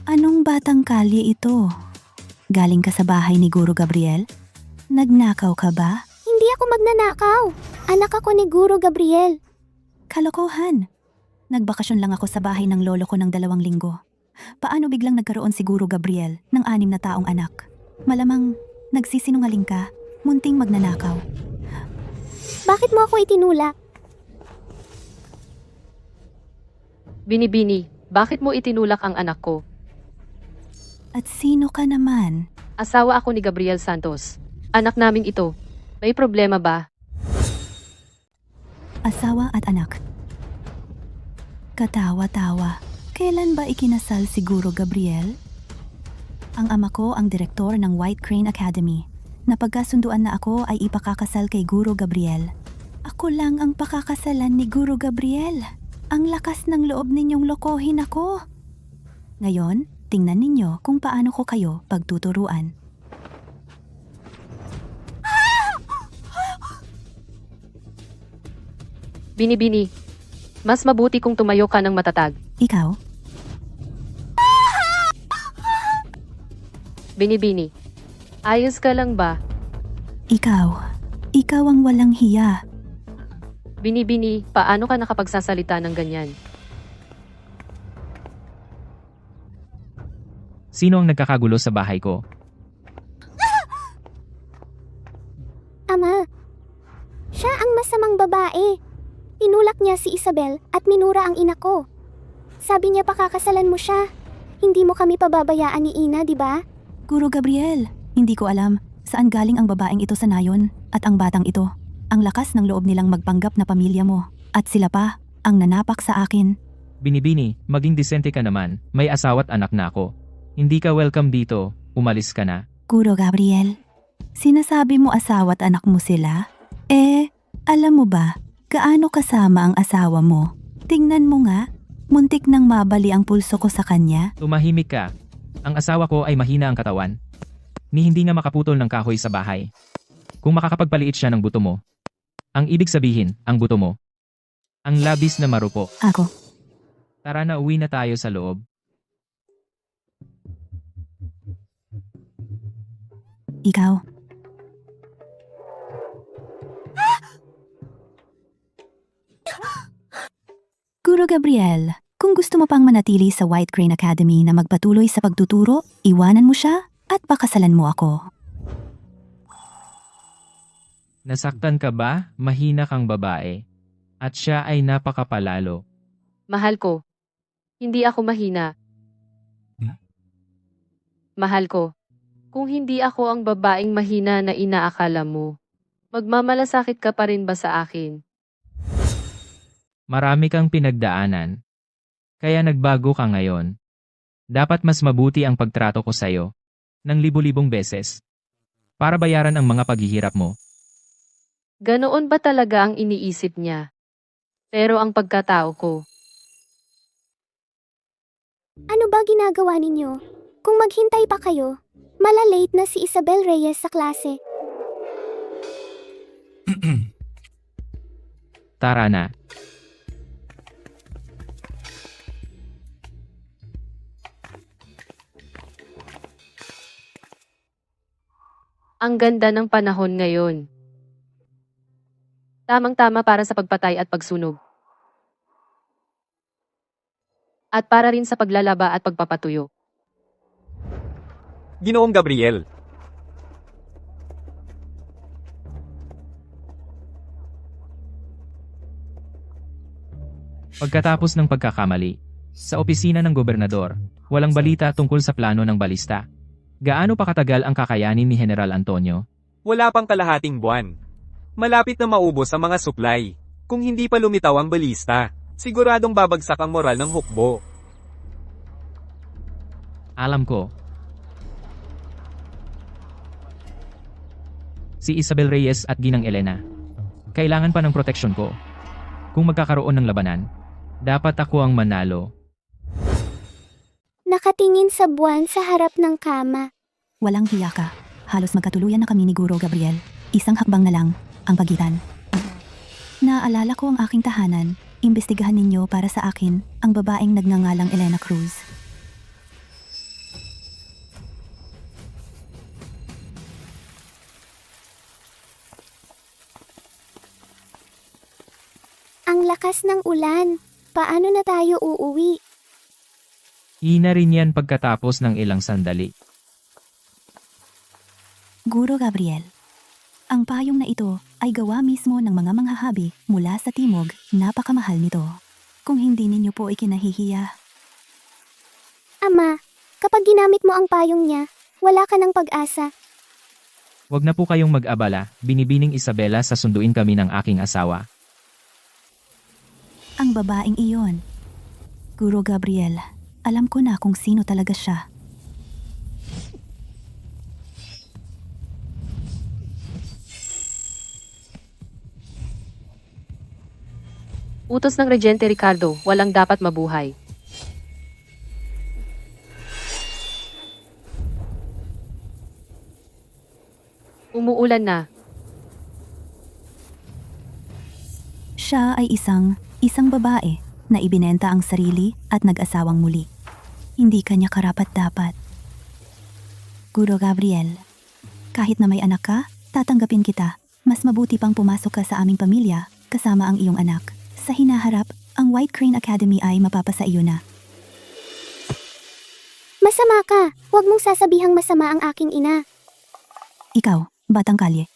Anong batang kalye ito? Galing ka sa bahay ni Guro Gabriel? Nagnakaw ka ba? Hindi ako magnanakaw. Anak ako ni Guro Gabriel. Kalokohan. Nagbakasyon lang ako sa bahay ng lolo ko ng 2 linggo. Paano biglang nagkaroon si Guro Gabriel ng 6 na taong anak? Malamang nagsisinungaling ka, munting magnanakaw. Bakit mo ako itinulak? Binibini, bakit mo itinulak ang anak ko? At sino ka naman? Asawa ako ni Gabriel Santos. Anak naming ito. May problema ba? Asawa at anak. Katawa-tawa. Kailan ba ikinasal si Guro Gabriel? Ang ama ko ang direktor ng White Crane Academy. Napagkasunduan na ako ay ipakakasal kay Guro Gabriel. Ako lang ang pakakasalan ni Guro Gabriel. Ang lakas ng loob ninyong lokohin ako. Ngayon, tingnan ninyo kung paano ko kayo pagtuturuan. Bini-bini. Mas mabuti kung tumayo ka ng matatag. Ikaw, Bini-bini. Ayos ka lang ba? ikaw ang walang hiya. Bini-bini, paano ka nakapagsasalita ng ganyan? Sino ang nagkakagulo sa bahay ko? Ama, siya ang masamang babae. Tinulak niya si Isabel at minura ang ina ko. Sabi niya pakakasalan mo siya. Hindi mo kami pababayaan ni Ina, di ba? Guro Gabriel, hindi ko alam saan galing ang babaeng ito sa nayon at ang batang ito. Ang lakas ng loob nilang magpanggap na pamilya mo. At sila pa, ang nanapak sa akin. Binibini, maging disente ka naman. May asawa't anak na ako. Hindi ka welcome dito. Umalis ka na. Guro Gabriel, sinasabi mo asawa't anak mo sila? Alam mo ba, gaano kasama ang asawa mo? Tingnan mo nga, muntik nang mabali ang pulso ko sa kanya. Tumahimik ka. Ang asawa ko ay mahina ang katawan. Ni hindi nga makaputol ng kahoy sa bahay. Kung makakapagpaliit siya ng buto mo. Ang ibig sabihin, ang buto mo. Ang labis na marupok. Ako, Tara na, uwi na tayo sa loob. ikaw. Guro Gabriel, kung gusto mo pang manatili sa White Crane Academy na magpatuloy sa pagtuturo, iwanan mo siya at pakasalan mo ako. Nasaktan ka ba? Mahina kang babae. At siya ay napakapalalo. Mahal ko. Hindi ako mahina. Mahal ko. Kung hindi ako ang babaeng mahina na inaakala mo, magmamalasakit ka pa rin ba sa akin? Marami kang pinagdaanan. Kaya nagbago ka ngayon. Dapat mas mabuti ang pagtrato ko sa'yo. Ng libu-libong beses. Para bayaran ang mga paghihirap mo. Ganoon ba talaga ang iniisip niya? Pero ang pagkatao ko, Ano ba ginagawa ninyo? Kung maghintay pa kayo, malalate na si Isabel Reyes sa klase. Tara na. ang ganda ng panahon ngayon. Tamang-tama para sa pagpatay at pagsunog. At para rin sa paglalaba at pagpapatuyo. Ginoong Gabriel. Pagkatapos ng pagkakamali, sa opisina ng gobernador, walang balita tungkol sa plano ng balista. Gaano pa katagal ang kakayanin ni General Antonio? Wala pang kalahating buwan. Malapit na maubos ang mga suklay. Kung hindi pa lumitaw ang balista, siguradong babagsak ang moral ng hukbo. Alam ko. Si Isabel Reyes at Ginang Elena. Kailangan pa ng proteksyon ko. Kung magkakaroon ng labanan, dapat ako ang manalo. Nakatingin sa buwan sa harap ng kama. Walang hiya ka. Halos magkatuluyan na kami ni Guro Gabriel. Isang hakbang na lang ang pagitan. Naalala ko ang aking tahanan. Imbestigahan ninyo para sa akin ang babaeng nagngangalang Elena Cruz. Ang lakas ng ulan. Paano na tayo uuwi? Ina rin yan pagkatapos ng ilang sandali. Guro Gabriel, ang payong na ito ay gawa mismo ng mga manghahabi mula sa timog. Napakamahal nito. Kung hindi ninyo po ikinahihiya. Ama, kapag ginamit mo ang payong niya, wala ka ng pag-asa. Huwag na po kayong mag-abala, binibining Isabela sa sunduin kami ng aking asawa. Ang babaeng iyon. Guro Gabriel, alam ko na kung sino talaga siya. Utos ng Regente Ricardo, walang dapat mabuhay. Umuulan na. Siya ay isang babae na ibinenta ang sarili at nag-asawang muli. Hindi kanya karapat-dapat. Guro Gabriel, kahit na may anak ka, tatanggapin kita. Mas mabuti pang pumasok ka sa aming pamilya kasama ang iyong anak. Sa hinaharap, ang White Crane Academy ay mapapasa iyo na. Masama ka. Huwag mong sasabihang masama ang aking ina. Ikaw, batang kalye.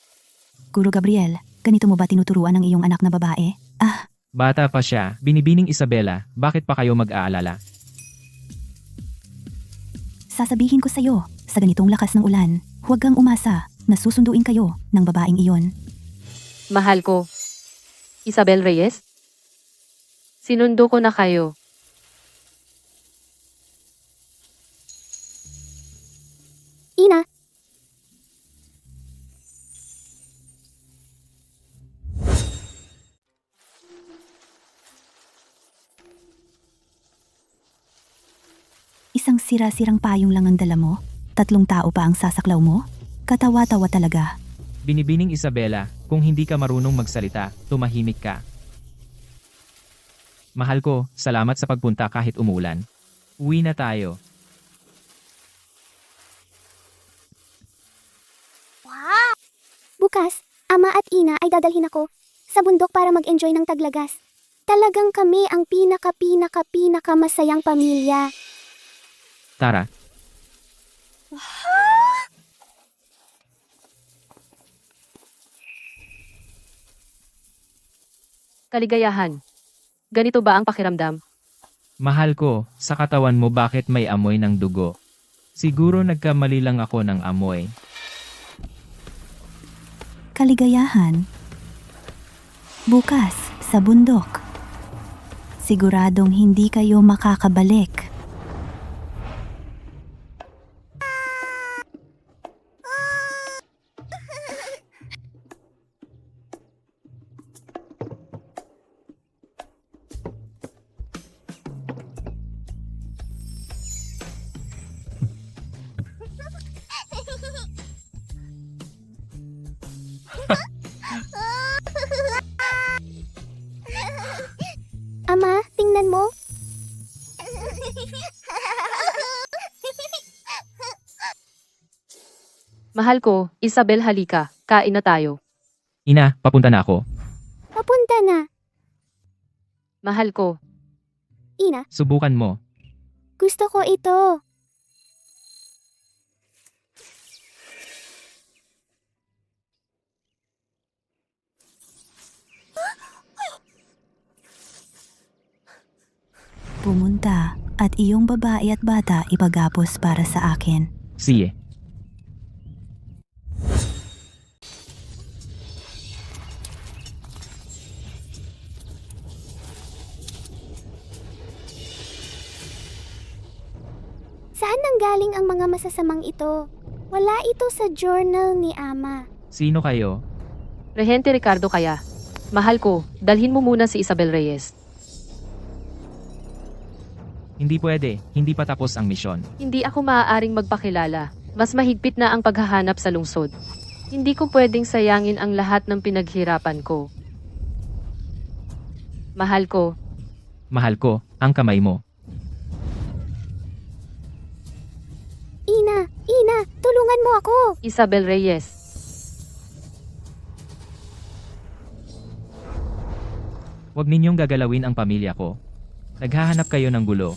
Guro Gabriel, ganito mo ba tinuturuan ang iyong anak na babae? Ah, Bata pa siya, binibining Isabela, bakit pa kayo mag-aalala? sasabihin ko sa'yo, sa ganitong lakas ng ulan, huwag kang umasa na susunduin kayo ng babaeng iyon. Mahal ko. Isabel Reyes? Sinundo ko na kayo. Ina, Isang sira-sirang payong lang ang dala mo? 3 tao pa ang sasaklaw mo? Katawa-tawa talaga. Binibining Isabela, kung hindi ka marunong magsalita, tumahimik ka. Mahal ko, salamat sa pagpunta kahit umulan. Uwi na tayo. bukas, ama at ina ay dadalhin ako sa bundok para mag-enjoy ng taglagas. Talagang kami ang pinaka masayang pamilya. Tara. Kaligayahan. Ganito ba ang pakiramdam? Mahal ko, sa katawan mo bakit may amoy ng dugo? Siguro nagkamali lang ako ng amoy. Kaligayahan. Bukas, sa bundok. Siguradong hindi kayo makakabalik. Ama, tingnan mo. Mahal ko, Isabel halika, kain na tayo. Ina, papunta na ako. Papunta na. Mahal ko, Ina, Subukan mo. gusto ko ito. Pumunta at iyong babae at bata ipagapos para sa akin. Sige. Saan nanggaling ang mga masasamang ito? Wala ito sa journal ni Ama. Sino kayo? Regente Ricardo kaya. Mahal ko, dalhin mo muna si Isabel Reyes. Hindi pwede, hindi pa tapos ang misyon. Hindi ako maaaring magpakilala. Mas mahigpit na ang paghahanap sa lungsod. Hindi ko pwedeng sayangin ang lahat ng pinaghirapan ko. Mahal ko, Mahal ko, ang kamay mo. Ina, tulungan mo ako. Isabel Reyes. Huwag ninyong gagalawin ang pamilya ko. Naghahanap kayo ng gulo.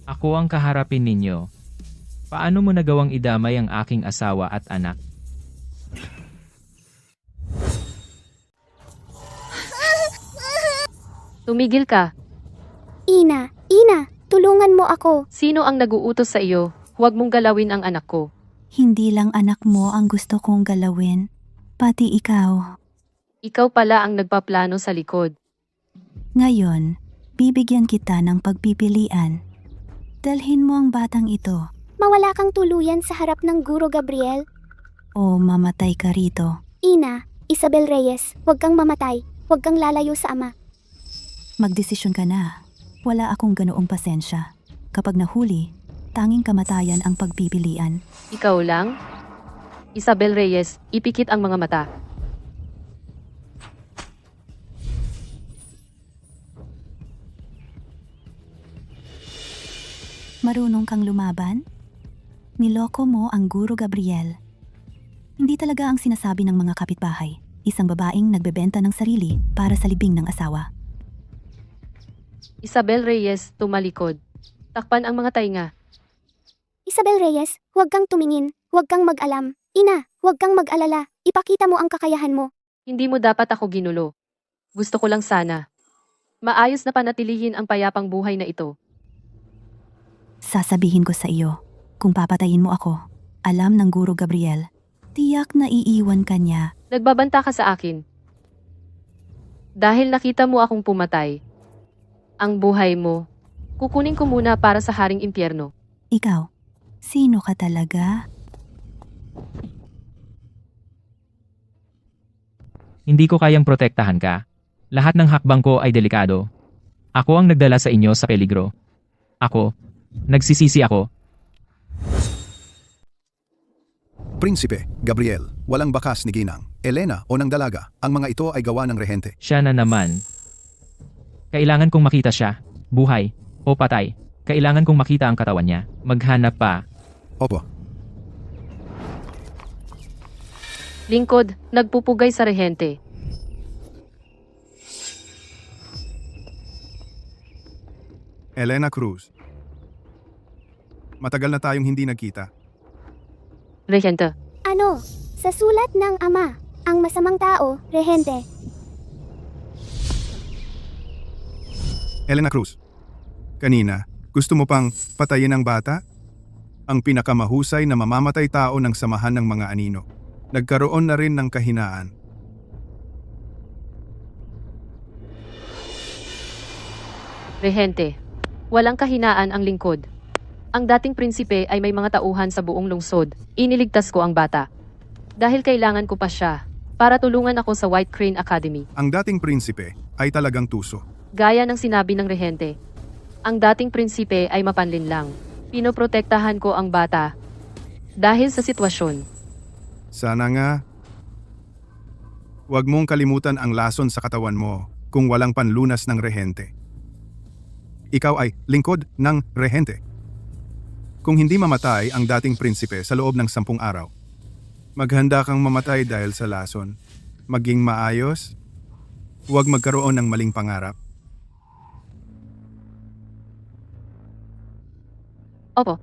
Ako ang kaharapin ninyo. Paano mo nagawang idamay ang aking asawa at anak? Tumigil ka. Ina, tulungan mo ako. Sino ang naguutos sa iyo? Huwag mong galawin ang anak ko. Hindi lang anak mo ang gusto kong galawin, pati ikaw. Ikaw pala ang nagpaplano sa likod. Ngayon, bibigyan kita ng pagpipilian. Dalhin mo ang batang ito Mawala kang tuluyan sa harap ng Guro Gabriel. o mamatay ka rito. Ina, Isabel Reyes, huwag kang mamatay. Huwag kang lalayo sa ama. Magdesisyon ka na. Wala akong ganoong pasensya. Kapag nahuli, tanging kamatayan ang pagpipilian. Ikaw lang? Isabel Reyes, ipikit ang mga mata. Marunong kang lumaban? Niloko mo ang Guro Gabriel. Hindi talaga ang sinasabi ng mga kapitbahay. Isang babaeng nagbebenta ng sarili para sa libing ng asawa. Isabel Reyes, tumalikod. Takpan ang mga tainga. Isabel Reyes, huwag kang tumingin. Huwag kang mag-alam. Ina, huwag kang mag-alala. Ipakita mo ang kakayahan mo. Hindi mo dapat ako ginulo. Gusto ko lang sana. Maayos na panatilihin ang payapang buhay na ito. Sasabihin ko sa iyo, kung papatayin mo ako, alam ng Guro Gabriel, tiyak na iiwan ka niya. Nagbabanta ka sa akin. Dahil nakita mo akong pumatay. Ang buhay mo, kukunin ko muna para sa Haring Impyerno. Ikaw, sino ka talaga? Hindi ko kayang protektahan ka. Lahat ng hakbang ko ay delikado. Ako ang nagdala sa inyo sa peligro. Ako, nagsisisi ako. Prinsipe, Gabriel, walang bakas ni Ginang, Elena o ng dalaga. Ang mga ito ay gawa ng rehente. Siya na naman. Kailangan kong makita siya, buhay o patay. Kailangan kong makita ang katawan niya. Maghanap pa. Opo. Lingkod, nagpupugay sa rehente. Elena Cruz. Matagal na tayong hindi nagkita. Rehente. Ano? Sa sulat ng ama, ang masamang tao, rehente. Elena Cruz. Kanina, gusto mo pang patayin ang bata? Ang pinakamahusay na mamamatay tao ng samahan ng mga anino. Nagkaroon na rin ng kahinaan. Rehente. Walang kahinaan ang lingkod. Ang dating prinsipe ay may mga tauhan sa buong lungsod. Iniligtas ko ang bata. Dahil kailangan ko pa siya para tulungan ako sa White Crane Academy. Ang dating prinsipe ay talagang tuso. Gaya ng sinabi ng rehente. Ang dating prinsipe ay mapanlinlang. Pinoprotektahan ko ang bata dahil sa sitwasyon. Sana nga. Huwag mong kalimutan ang lason sa katawan mo kung walang panlunas ng rehente. Ikaw ay lingkod ng rehente. Kung hindi mamatay ang dating prinsipe sa loob ng 10 araw, maghanda kang mamatay dahil sa lason. Maging maayos, huwag magkaroon ng maling pangarap. Opo,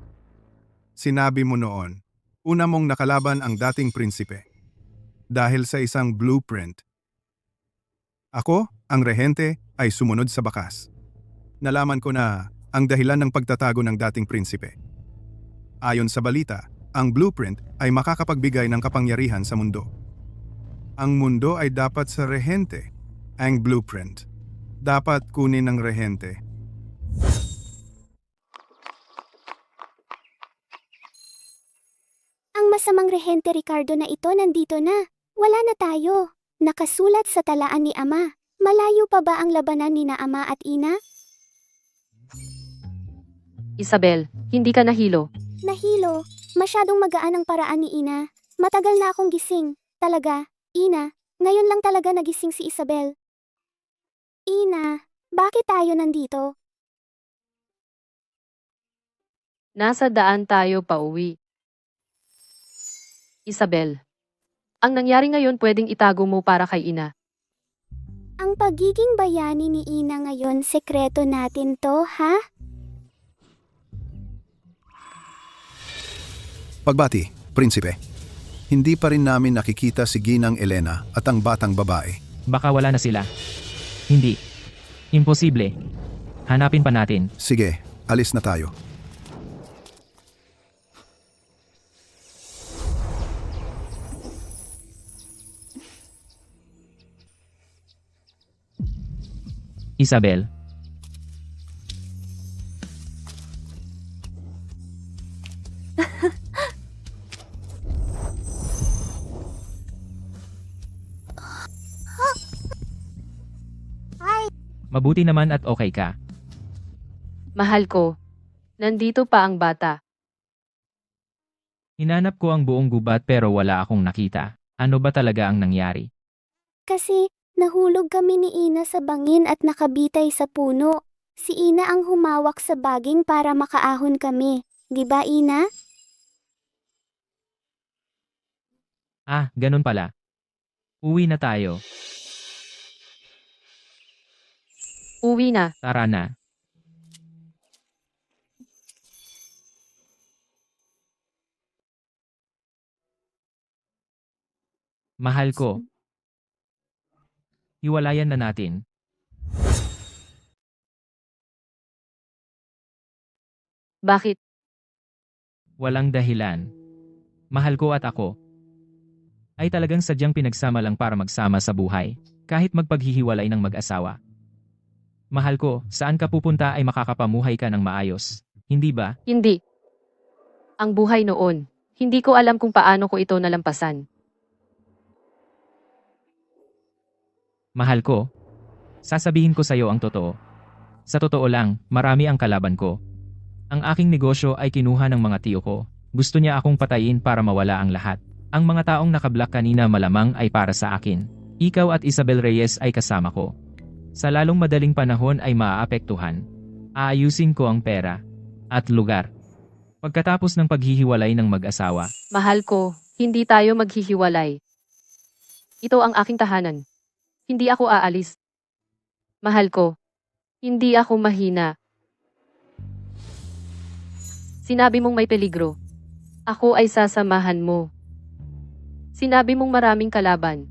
Sinabi mo noon, una mong nakalaban ang dating prinsipe dahil sa isang blueprint. Ako, ang rehente, ay sumunod sa bakas. Nalaman ko na ang dahilan ng pagtatago ng dating prinsipe. Ayon sa balita, ang blueprint ay makakapagbigay ng kapangyarihan sa mundo. Ang mundo ay dapat sa rehente. Ang blueprint dapat kunin ng rehente. Ang masamang rehente Ricardo na ito nandito na. Wala na tayo. Nakasulat sa talaan ni ama. Malayo pa ba ang labanan ni na ama at ina? Isabel, hindi ka nahilo. Nahilo. Masyadong magaan ang paraan ni ina. Matagal na akong gising. Talaga, ina. Ngayon lang talaga nagising si Isabel. Ina, bakit tayo nandito? Nasa daan tayo pauwi. Isabel, ang nangyari ngayon pwedeng itago mo para kay ina. Ang pagiging bayani ni ina ngayon, sekreto natin to, ha? Pagbati, prinsipe. Hindi pa rin namin nakikita si Ginang Elena at ang batang babae. Baka wala na sila. Hindi. Imposible. Hanapin pa natin. Sige, alis na tayo. Isabel. Mabuti naman at okay ka. Mahal ko. Nandito pa ang bata. Hinanap ko ang buong gubat pero wala akong nakita. Ano ba talaga ang nangyari? Kasi nahulog kami ni Ina sa bangin at nakabitay sa puno. Si Ina ang humawak sa baging para makaahon kami. Di ba, Ina? Ah, ganun pala. Uwi na tayo. Uwi na. Tara na. Mahal ko. Hiwalayan na natin. Bakit? Walang dahilan. Mahal ko at ako ay talagang sadyang pinagsama lang para magsama sa buhay, kahit magpaghihiwalay ng mag-asawa. Mahal ko, saan ka pupunta ay makakapamuhay ka ng maayos, hindi ba? Hindi. Ang buhay noon, hindi ko alam kung paano ko ito nalampasan. Mahal ko, sasabihin ko sa iyo ang totoo. Sa totoo lang, marami ang kalaban ko. Ang aking negosyo ay kinuha ng mga tiyo ko. Gusto niya akong patayin para mawala ang lahat. Ang mga taong nakablock kanina malamang ay para sa akin. Ikaw at Isabel Reyes ay kasama ko. Sa lalong madaling panahon ay maaapektuhan. Aayusin ko ang pera at lugar. Pagkatapos ng paghihiwalay ng mag-asawa, Mahal ko, hindi tayo maghihiwalay. Ito ang aking tahanan. Hindi ako aalis. Mahal ko, hindi ako mahina. Sinabi mong may peligro. Ako ay sasamahan mo. Sinabi mong maraming kalaban.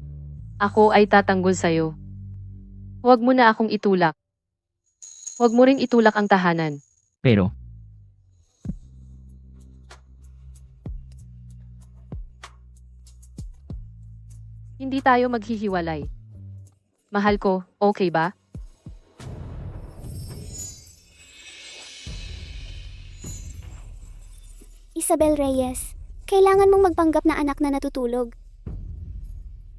Ako ay tatanggol sa'yo. Huwag mo na akong itulak. Huwag mo ring itulak ang tahanan. pero Hindi tayo maghihiwalay. Mahal ko, okay ba? Isabel Reyes, kailangan mong magpanggap na anak na natutulog.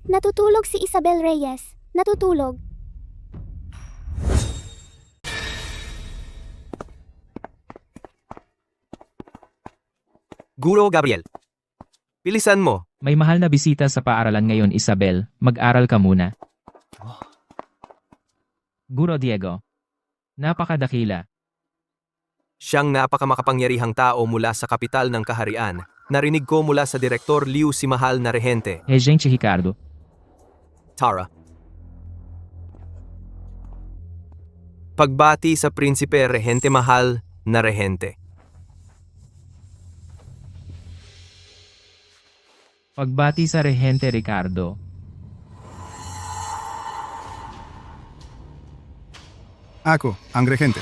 Natutulog si Isabel Reyes. Natutulog. Guro Gabriel. Bilisan mo. may mahal na bisita sa paaralan ngayon, Isabel. Mag-aral ka muna. Guro Diego. Napakadakila. Siyang napakamakapangyarihang tao mula sa kapital ng kaharian. Narinig ko mula sa Direktor Liu si mahal na rehente, Regente Ricardo. Tara. Pagbati sa prinsipe rehente mahal na rehente. Pagbati sa Regente Ricardo. Ako, ang regente.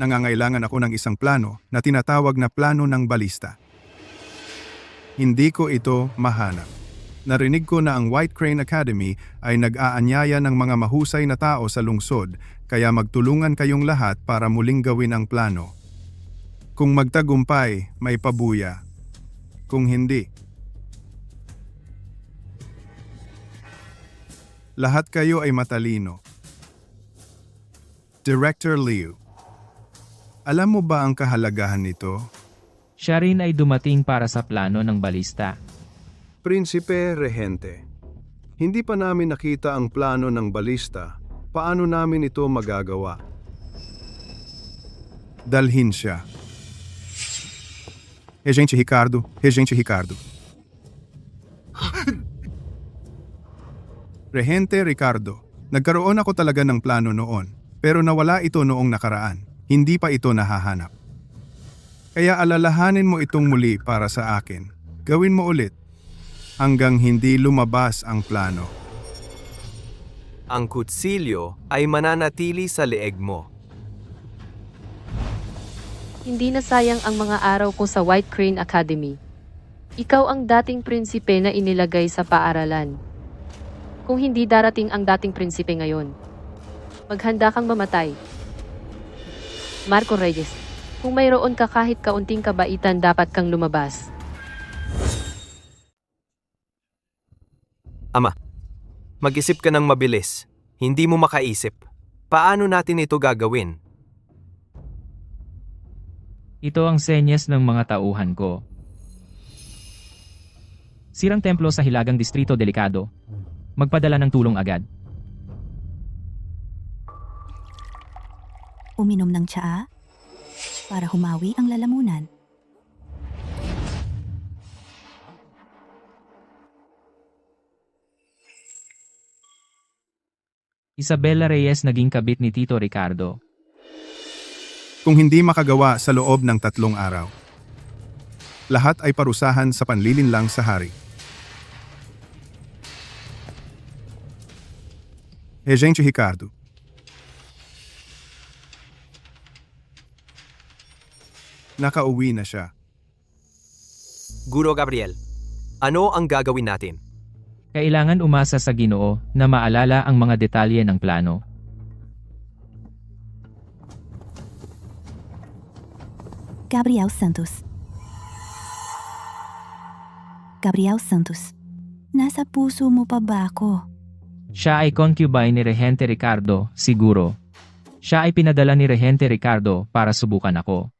Nangangailangan ako ng isang plano na tinatawag na plano ng balista. Hindi ko ito mahanap. Narinig ko na ang White Crane Academy ay nag-aanyaya ng mga mahusay na tao sa lungsod, kaya magtulungan kayong lahat para muling gawin ang plano. Kung magtagumpay, may pabuya. Kung hindi, lahat kayo ay matalino. Director Liu, alam mo ba ang kahalagahan nito? Siya rin ay dumating para sa plano ng balista. Prinsipe Regente, hindi pa namin nakita ang plano ng balista. Paano namin ito magagawa? Dalhin siya. Regente Ricardo, Regente Ricardo. Regente Ricardo, nagkaroon ako talaga ng plano noon, pero nawala ito noong nakaraan. Hindi pa ito nahahanap. Kaya alalahanin mo itong muli para sa akin. Gawin mo ulit hanggang hindi lumabas ang plano. Ang kutsilyo ay mananatili sa leeg mo. Hindi na sayang ang mga araw ko sa White Crane Academy. Ikaw ang dating prinsipe na inilagay sa paaralan. Kung hindi darating ang dating prinsipe ngayon, maghanda kang mamatay. Marco Reyes, kung mayroon ka kahit kaunting kabaitan dapat kang lumabas. Ama, mag-isip ka ng mabilis. Hindi mo makaisip. Paano natin ito gagawin? Ito ang senyas ng mga tauhan ko. Sirang templo sa Hilagang Distrito Delikado. Magpadala ng tulong agad. Uminom ng tsaa para humawi ang lalamunan. Isabela Reyes naging kabit ni Tito Ricardo. Kung hindi makagawa sa loob ng 3 araw, lahat ay parusahan sa panlilinlang sa hari. Regente Ricardo. Nakauwi na siya. Guro Gabriel, ano ang gagawin natin? Kailangan umasa sa Ginoo na maalala ang mga detalye ng plano. Gabriel Santos. Gabriel Santos. Nasa puso mo pa ba ako? Siya ay concubine ni Regente Ricardo, siguro. Siya ay pinadala ni Regente Ricardo para subukan ako.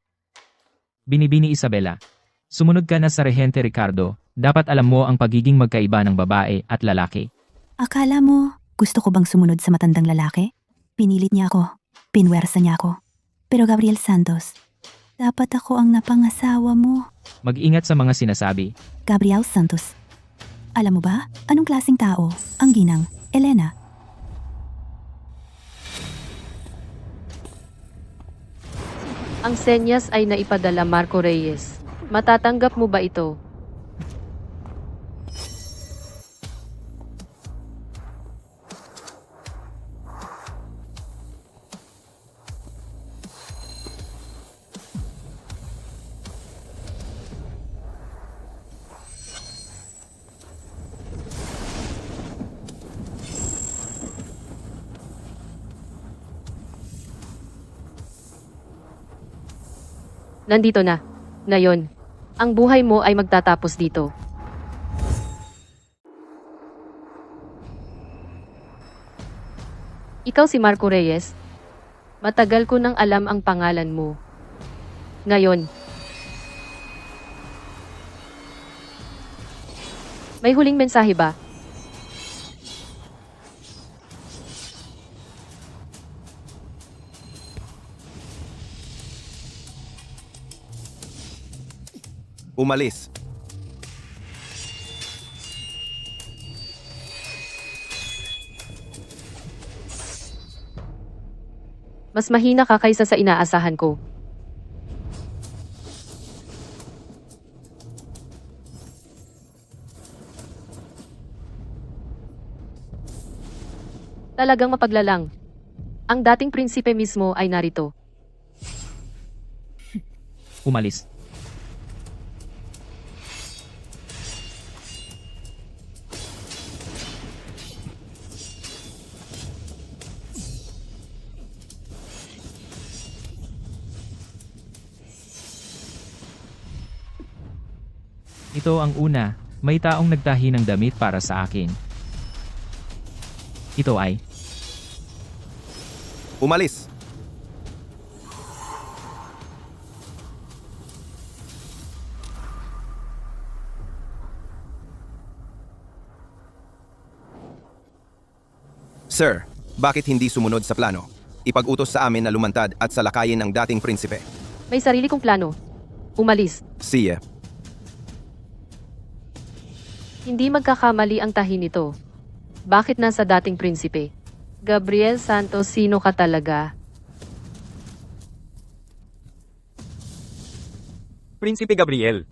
Binibini Isabela. Sumunod ka na sa Regente Ricardo, dapat alam mo ang pagiging magkaiba ng babae at lalaki. Akala mo, gusto ko bang sumunod sa matandang lalaki? Pinilit niya ako. Pinwersa niya ako. Pero Gabriel Santos, dapat ako ang napangasawa mo. Mag-ingat sa mga sinasabi. Gabriel Santos. Alam mo ba, anong klaseng tao ang ginang Elena? Ang senyas ay naipadala Marco Reyes. Matatanggap mo ba ito? Nandito na. Ngayon, ang buhay mo ay magtatapos dito. Ikaw si Marco Reyes. Matagal ko nang alam ang pangalan mo. Ngayon, may huling mensahe ba? Umalis. Mas mahina ka kaysa sa inaasahan ko. Talagang mapaglalang. Ang dating prinsipe mismo ay narito. Umalis. Ito ang una, may taong nagtahi ng damit para sa akin. Ito ay, Umalis. Sir, bakit hindi sumunod sa plano? Ipag-utos sa amin na lumantad at salakayin ng dating prinsipe. May sarili kong plano. Umalis. Siya. Hindi magkakamali ang tahi nito. Bakit nasa dating prinsipe? Gabriel Santos, sino ka talaga? Prinsipe Gabriel.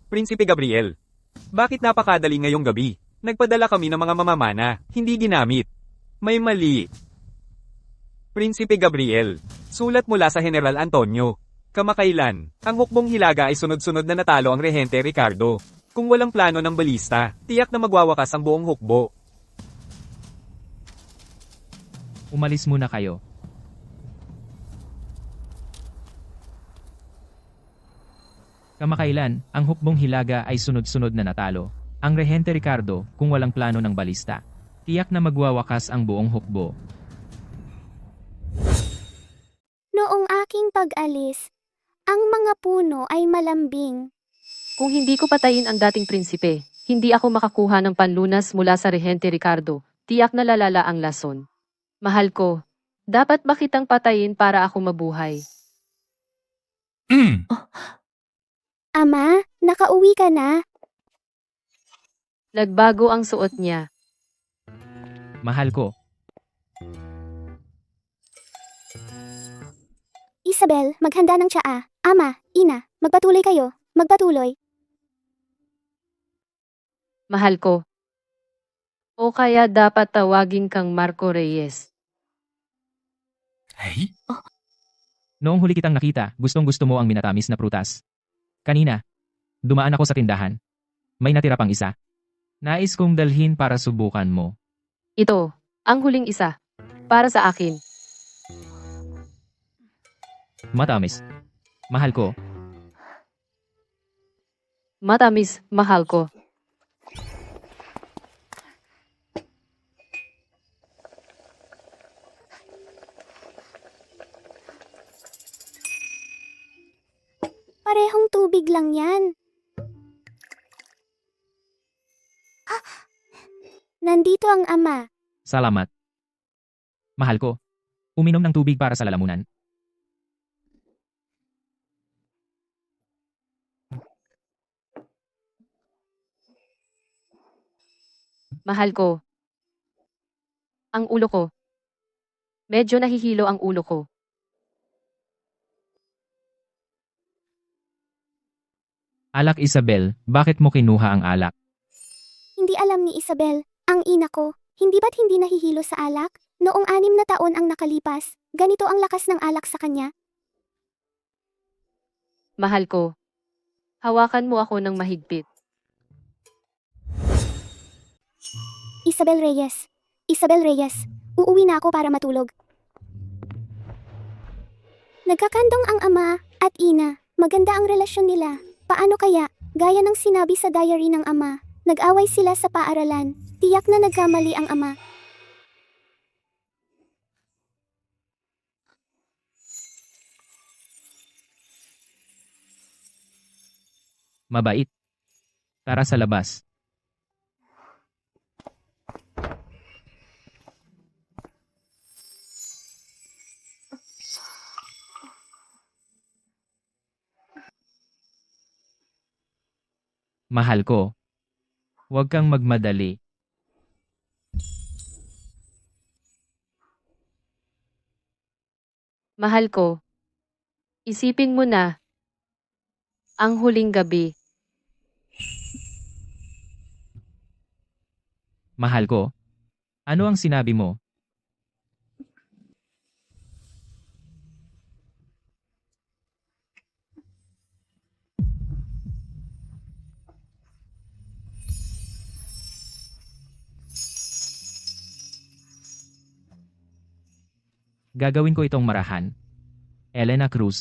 Prinsipe Gabriel. Bakit napakadali ngayong gabi? Nagpadala kami ng mga mamamana, hindi ginamit. May mali. Prinsipe Gabriel, sulat mula sa General Antonio. Kamakailan, ang hukbong hilaga ay sunod-sunod na natalo ang Rehente Ricardo. Kung walang plano ng balista, tiyak na magwawakas ang buong hukbo. Umalis muna kayo. Kamakailan, ang hukbong hilaga ay sunod-sunod na natalo. Ang Rehente Ricardo, kung walang plano ng balista. Tiyak na magwawakas ang buong hukbo. Noong aking pag-alis, ang mga puno ay malambing. Kung hindi ko patayin ang dating prinsipe, hindi ako makakuha ng panlunas mula sa Rehente Ricardo. Tiyak na lalala ang lason. Mahal ko, dapat ba kitang patayin para ako mabuhay? Ama, nakauwi ka na? Nagbago ang suot niya. Mahal ko, Isabel, maghanda ng tsaa. Ama, ina, magpatuloy kayo. Magpatuloy. Mahal ko. O kaya dapat tawagin kang Marco Reyes. noong huli kitang nakita, gustong-gusto mo ang minatamis na prutas. Kanina, dumaan ako sa tindahan. May natira pang isa. Nais kong dalhin para subukan mo. Ito, ang huling isa. Para sa akin. Matamis. Mahal ko, Matamis, mahal ko. Parehong tubig lang yan. Nandito ang ama. salamat. Mahal ko, uminom ng tubig para sa lalamunan. Mahal ko. Ang ulo ko. Medyo nahihilo ang ulo ko. Alak Isabel, bakit mo kinuha ang alak? Hindi alam ni Isabel, ang ina ko. Hindi ba't hindi nahihilo sa alak? Noong 6 na taon ang nakalipas, ganito ang lakas ng alak sa kanya. Mahal ko. Hawakan mo ako ng mahigpit. Isabel Reyes. Isabel Reyes. Uuwi na ako para matulog. Nagkakandong ang ama at ina. Maganda ang relasyon nila. Paano kaya, gaya ng sinabi sa diary ng ama, nag-away sila sa paaralan. Tiyak na nagkamali ang ama. Mabait. Tara sa labas. Mahal ko, huwag kang magmadali. Mahal ko. Isipin mo na. Ang huling gabi. Mahal ko, ano ang sinabi mo? Gagawin ko itong marahan. Elena Cruz.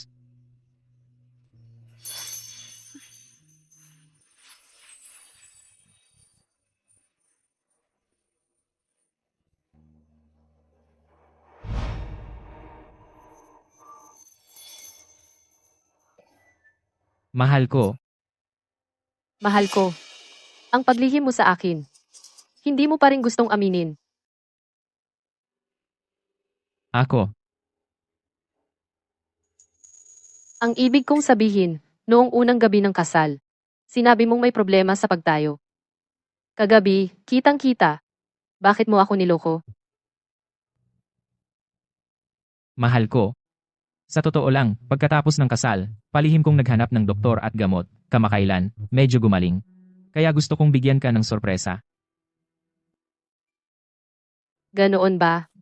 Mahal ko, Mahal ko. Ang paglihim mo sa akin. Hindi mo pa rin gustong aminin. ako, Ang ibig kong sabihin, noong unang gabi ng kasal, sinabi mong may problema sa pagtayo. Kagabi, kitang-kita. Bakit mo ako niloko? mahal ko. Sa totoo lang, pagkatapos ng kasal, palihim kong naghanap ng doktor at gamot, kamakailan, medyo gumaling. Kaya gusto kong bigyan ka ng sorpresa. Ganoon ba?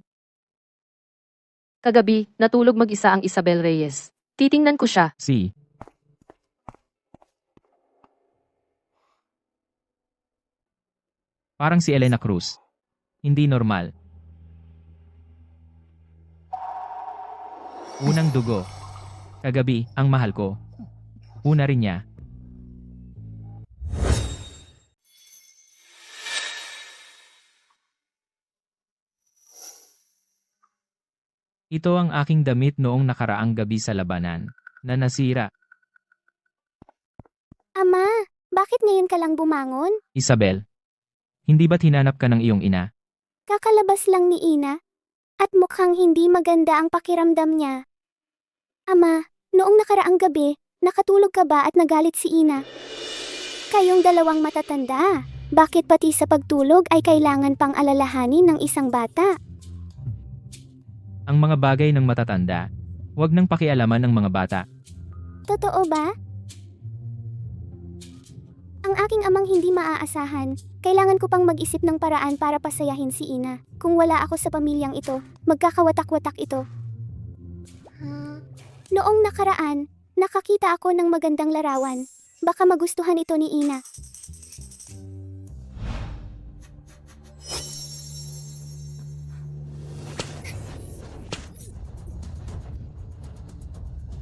Kagabi, natulog mag-isa ang Isabel Reyes. Titingnan ko siya. Si. Parang si Elena Cruz. Hindi normal. Unang dugo. Kagabi, ang mahal ko. Una rin niya. Ito ang aking damit noong nakaraang gabi sa labanan, na nasira. Ama, bakit ngayon ka lang bumangon? Isabel, hindi ba't hinanap ka ng iyong ina? Kakalabas lang ni Ina. At mukhang hindi maganda ang pakiramdam niya. Ama, noong nakaraang gabi, nakatulog ka ba at nagalit si Ina? Kayong dalawang matatanda. Bakit pati sa pagtulog ay kailangan pang alalahanin ng isang bata? Ang mga bagay ng matatanda, huwag nang pakialaman ng mga bata. Totoo ba? Ang aking amang hindi maaasahan. Kailangan ko pang mag-isip ng paraan para pasayahin si Ina. Kung wala ako sa pamilyang ito, magkakawatak-watak ito. Noong nakaraan, nakakita ako ng magandang larawan. Baka magustuhan ito ni Ina.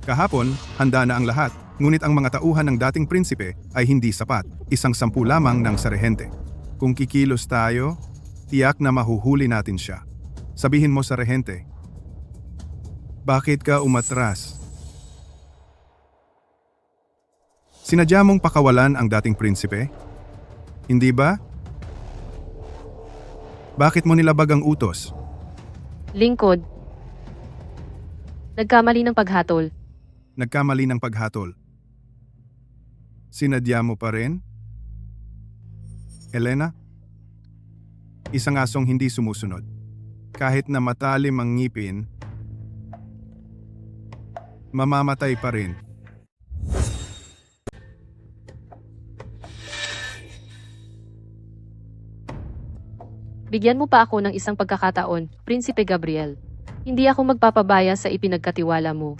Kahapon, handa na ang lahat, ngunit ang mga tauhan ng dating prinsipe ay hindi sapat, 10 lamang ng sarehente. Kung kikilos tayo, tiyak na mahuhuli natin siya. Sabihin mo sa rehente, bakit ka umatras? Sinadya mong pakawalan ang dating prinsipe? Hindi ba? Bakit mo nilabag ang utos? Lingkod. Nagkamali ng paghatol. Nagkamali ng paghatol. Sinadya mo pa rin? Elena? Isang asong hindi sumusunod. Kahit na matalim ang ngipin, mamamatay pa rin. Bigyan mo pa ako ng isang pagkakataon, Prinsipe Gabriel. Hindi ako magpapabaya sa ipinagkatiwala mo.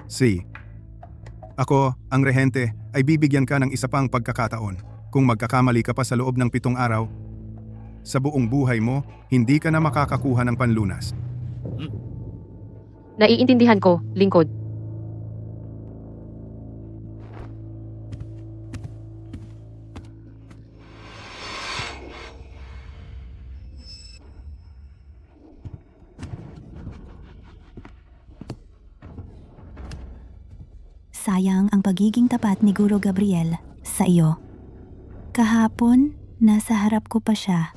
Ako, ang rehente, ay bibigyan ka ng isa pang pagkakataon. Kung magkakamali ka pa sa loob ng 7 araw, sa buong buhay mo, hindi ka na makakakuha ng panlunas. Naiintindihan ko, lingkod. Sayang ang pagiging tapat ni Guro Gabriel sa iyo. Kahapon, nasa harap ko pa siya.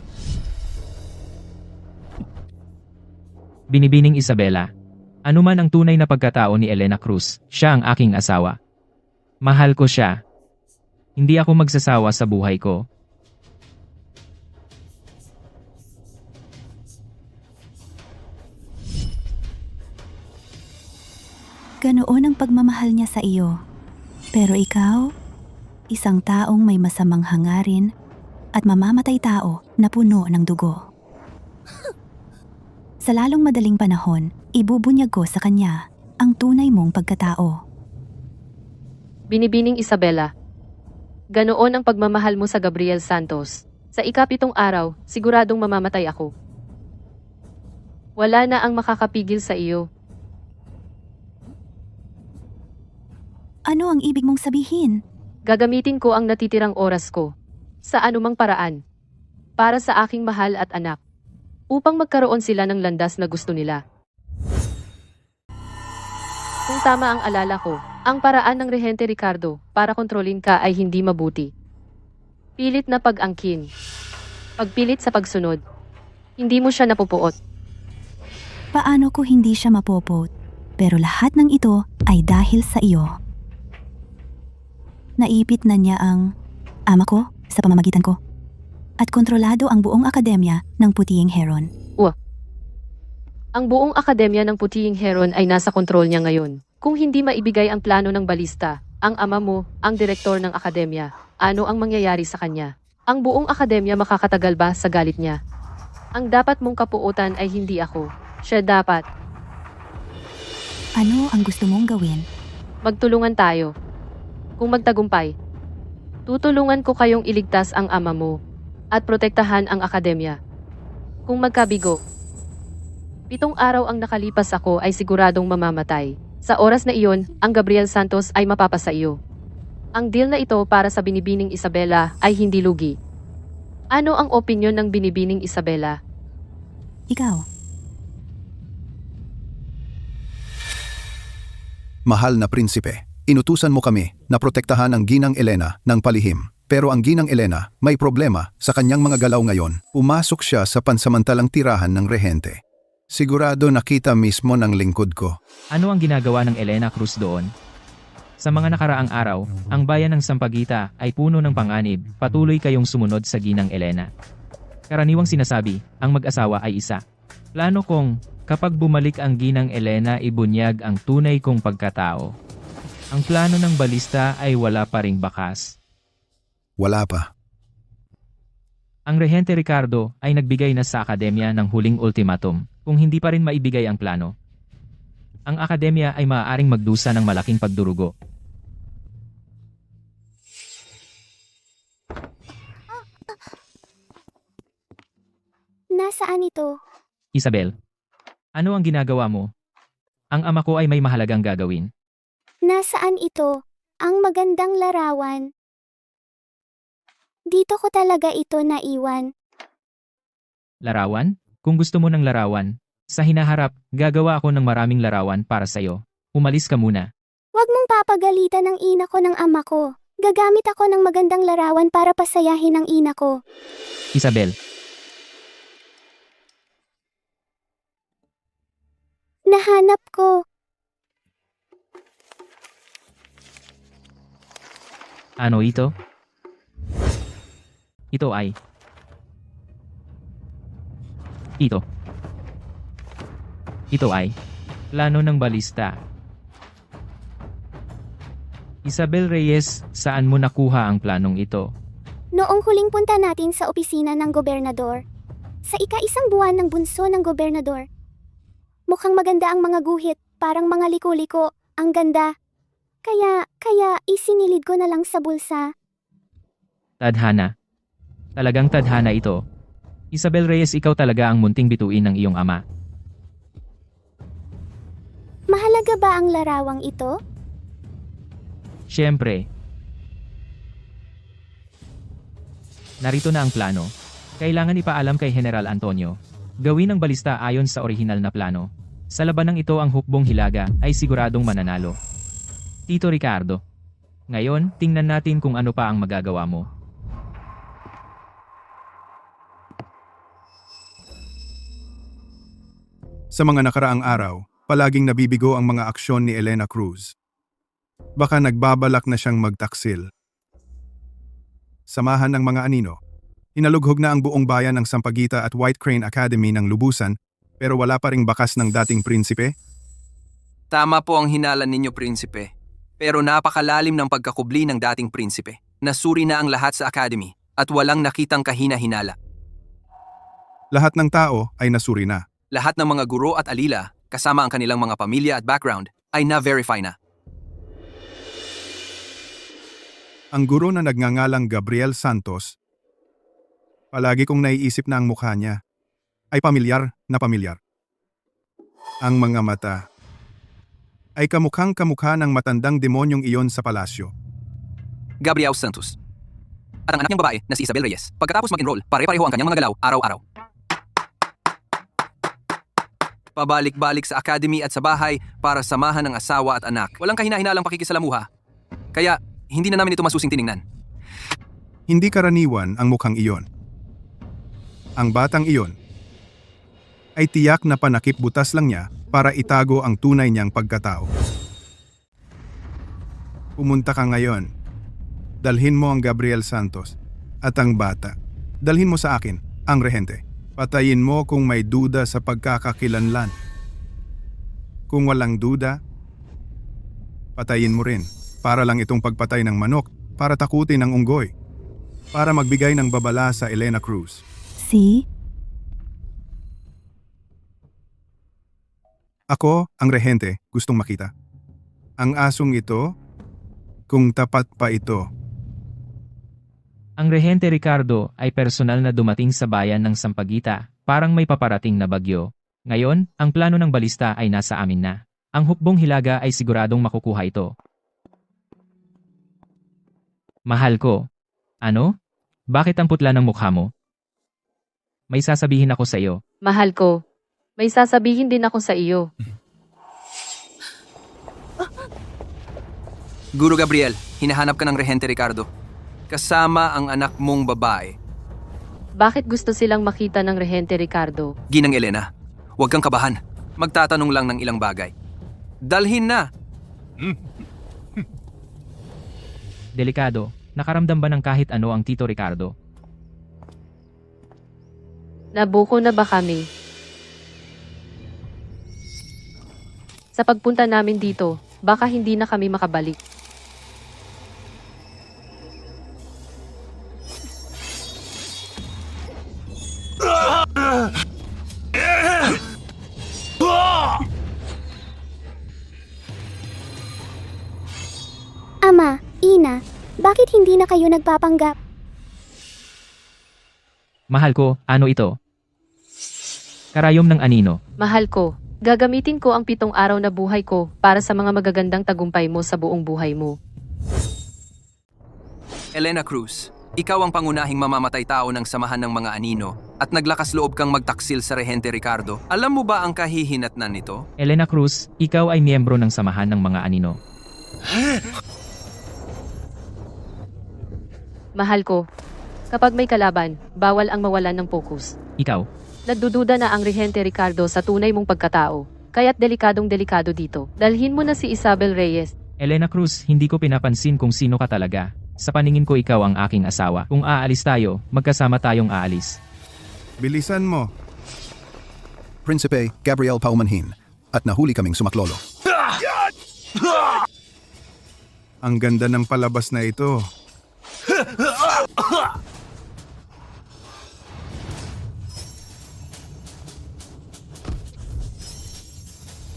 Binibining Isabela. Ano man ang tunay na pagkatao ni Elena Cruz, siya ang aking asawa. Mahal ko siya. Hindi ako magsasawa sa buhay ko. Ganoon ang pagmamahal niya sa iyo. Pero ikaw, isang taong may masamang hangarin at mamamatay tao na puno ng dugo. Sa lalong madaling panahon, ibubunyag ko sa kanya ang tunay mong pagkatao. Binibining Isabela. Ganoon ang pagmamahal mo sa Gabriel Santos. Sa ika-7 araw, siguradong mamamatay ako. Wala na ang makakapigil sa iyo. Ano ang ibig mong sabihin? Gagamitin ko ang natitirang oras ko sa anumang paraan para sa aking mahal at anak upang magkaroon sila ng landas na gusto nila. Kung tama ang alala ko, ang paraan ng Rehente Ricardo para kontrolin ka ay hindi mabuti. Pilit na pag-angkin. Pagpilit sa pagsunod. Hindi mo siya napupuot. Paano ko hindi siya mapopot? Pero lahat ng ito ay dahil sa iyo. Naipit na niya ang ama ko sa pamamagitan ko. At kontrolado ang buong akademya ng Puting Heron. Ang buong akademya ng Puting Heron ay nasa kontrol niya ngayon. Kung hindi maibigay ang plano ng balista, ang ama mo, ang direktor ng akademya, ano ang mangyayari sa kanya? Ang buong akademya makakatagal ba sa galit niya? Ang dapat mong kapuutan ay hindi ako. Siya dapat. Ano ang gusto mong gawin? Magtulungan tayo. Kung magtagumpay, tutulungan ko kayong iligtas ang ama mo at protektahan ang akademya. Kung magkabigo, 7 araw ang nakalipas ako ay siguradong mamamatay. Sa oras na iyon, ang Gabriel Santos ay mapapasa iyo. Ang deal na ito para sa binibining Isabela ay hindi lugi. Ano ang opinyon ng binibining Isabela? Ikaw, Mahal na prinsipe, inutusan mo kami na protektahan ang ginang Elena ng palihim. Pero ang ginang Elena may problema sa kanyang mga galaw ngayon. Pumasok siya sa pansamantalang tirahan ng rehente. Sigurado nakita mismo ng lingkod ko. Ano ang ginagawa ng Elena Cruz doon? Sa mga nakaraang araw, ang bayan ng Sampaguita ay puno ng panganib, patuloy kayong sumunod sa ginang Elena. Karaniwang sinasabi, ang mag-asawa ay isa. Plano kong, kapag bumalik ang ginang Elena ibunyag ang tunay kong pagkatao. Ang plano ng balista ay wala pa ring bakas. Wala pa. Ang Rehente Ricardo ay nagbigay na sa akademya ng huling ultimatum kung hindi pa rin maibigay ang plano. Ang akademya ay maaaring magdusa ng malaking pagdurugo. Nasaan ito? Isabel, ano ang ginagawa mo? Ang ama ko ay may mahalagang gagawin. Nasaan ito? Ang magandang larawan. Dito ko talaga ito naiwan. Larawan? Kung gusto mo ng larawan, sa hinaharap, gagawa ako ng maraming larawan para sa'yo. Umalis ka muna. Huwag mong papagalitan ang ina ko ng ama ko. Gagamit ako ng magandang larawan para pasayahin ang ina ko. Isabel, Nahanap ko. ano ito? Ito ay... Ito ay... plano ng balista. Isabel Reyes, saan mo nakuha ang planong ito? Noong huling punta natin sa opisina ng gobernador. Sa ika-1 buwan ng bunso ng gobernador. Mukhang maganda ang mga guhit, parang mga liko-liko, ang ganda. Kaya isinilid ko na lang sa bulsa. Tadhana. Talagang tadhana ito. Isabel Reyes, ikaw talaga ang munting bituin ng iyong ama. Mahalaga ba ang larawang ito? Siyempre. Narito na ang plano. Kailangan ipaalam kay General Antonio. Gawin ang balista ayon sa orihinal na plano. Sa labanang ito ang hukbong hilaga ay siguradong mananalo. Tito Ricardo. Ngayon, tingnan natin kung ano pa ang magagawa mo. Sa mga nakaraang araw, palaging nabibigo ang mga aksyon ni Elena Cruz. Baka nagbabalak na siyang magtaksil. Samahan ng mga anino. Inalughog na ang buong bayan ng Sampaguita at White Crane Academy ng lubusan, pero wala pa ring bakas ng dating prinsipe. Tama po ang hinala ninyo, prinsipe. Pero napakalalim ng pagkakubli ng dating prinsipe. Nasuri na ang lahat sa academy at walang nakitang kahina-hinala. Lahat ng tao ay nasuri na. Lahat ng mga guro at alila, kasama ang kanilang mga pamilya at background, ay na-verify na. Ang guro na nagngangalang Gabriel Santos, palagi kong naiisip na ang mukha niya ay pamilyar na pamilyar. Ang mga mata ay kamukhang-kamukha ng matandang demonyong iyon sa palasyo. Gabriel Santos. At ang anak niyang babae na si Isabel Reyes. Pagkatapos mag-enroll, pare-pareho ang kanyang mga galaw araw-araw. Pabalik-balik sa academy at sa bahay para samahan ng asawa at anak. Walang kahina-hinalang pakikisalamuha. Kaya, hindi na namin ito masusing tiningnan. Hindi karaniwan ang mukhang iyon. Ang batang iyon ay tiyak na panakip butas lang niya para itago ang tunay niyang pagkatao. Pumunta ka ngayon. Dalhin mo ang Gabriel Santos at ang bata. Dalhin mo sa akin, ang rehente. Patayin mo kung may duda sa pagkakakilanlan. Kung walang duda, patayin mo rin. Para lang itong pagpatay ng manok, para takutin ang unggoy, para magbigay ng babala sa Elena Cruz. Si? Ako, ang rehente, gustong makita. Ang asong ito, kung tapat pa ito. Ang rehente Ricardo ay personal na dumating sa bayan ng Sampaguita, parang may paparating na bagyo. Ngayon, ang plano ng balista ay nasa amin na. Ang hukbong hilaga ay siguradong makukuha ito. Mahal ko. Ano? Bakit ang putla ng mukha mo? May sasabihin ako sa iyo. Mahal ko. May sasabihin din ako sa iyo. Guro Gabriel, hinahanap ka ng rehente Ricardo. Kasama ang anak mong babae. Bakit gusto silang makita ng rehente Ricardo? Ginang Elena, huwag kang kabahan. Magtatanong lang ng ilang bagay. Dalhin na! Delikado. Nakaramdam ba ng kahit ano ang Tito Ricardo? Nabuko na ba kami? Sa pagpunta namin dito, baka hindi na kami makabalik. Ama, Ina, bakit hindi na kayo nagpapanggap? Mahal ko, ano ito? Karayom ng anino. Mahal ko, gagamitin ko ang 7 araw na buhay ko para sa mga magagandang tagumpay mo sa buong buhay mo. Elena Cruz, ikaw ang pangunahing mamamatay tao ng samahan ng mga anino at naglakas loob kang magtaksil sa rehente Ricardo. Alam mo ba ang kahihinatnan nito? Elena Cruz, ikaw ay miyembro ng samahan ng mga anino. Mahal ko, kapag may kalaban, bawal ang mawalan ng focus. Ikaw, Nagdududa na ang rehente Ricardo sa tunay mong pagkatao, kaya't delikadong-delikado dito. Dalhin mo na si Isabel Reyes. Elena Cruz, hindi ko pinapansin kung sino ka talaga. Sa paningin ko ikaw ang aking asawa. Kung aalis tayo, magkasama tayong aalis. Bilisan mo. Prinsipe Gabriel paumanhin at nahuli kaming sumaklolo. Ang ganda ng palabas na ito.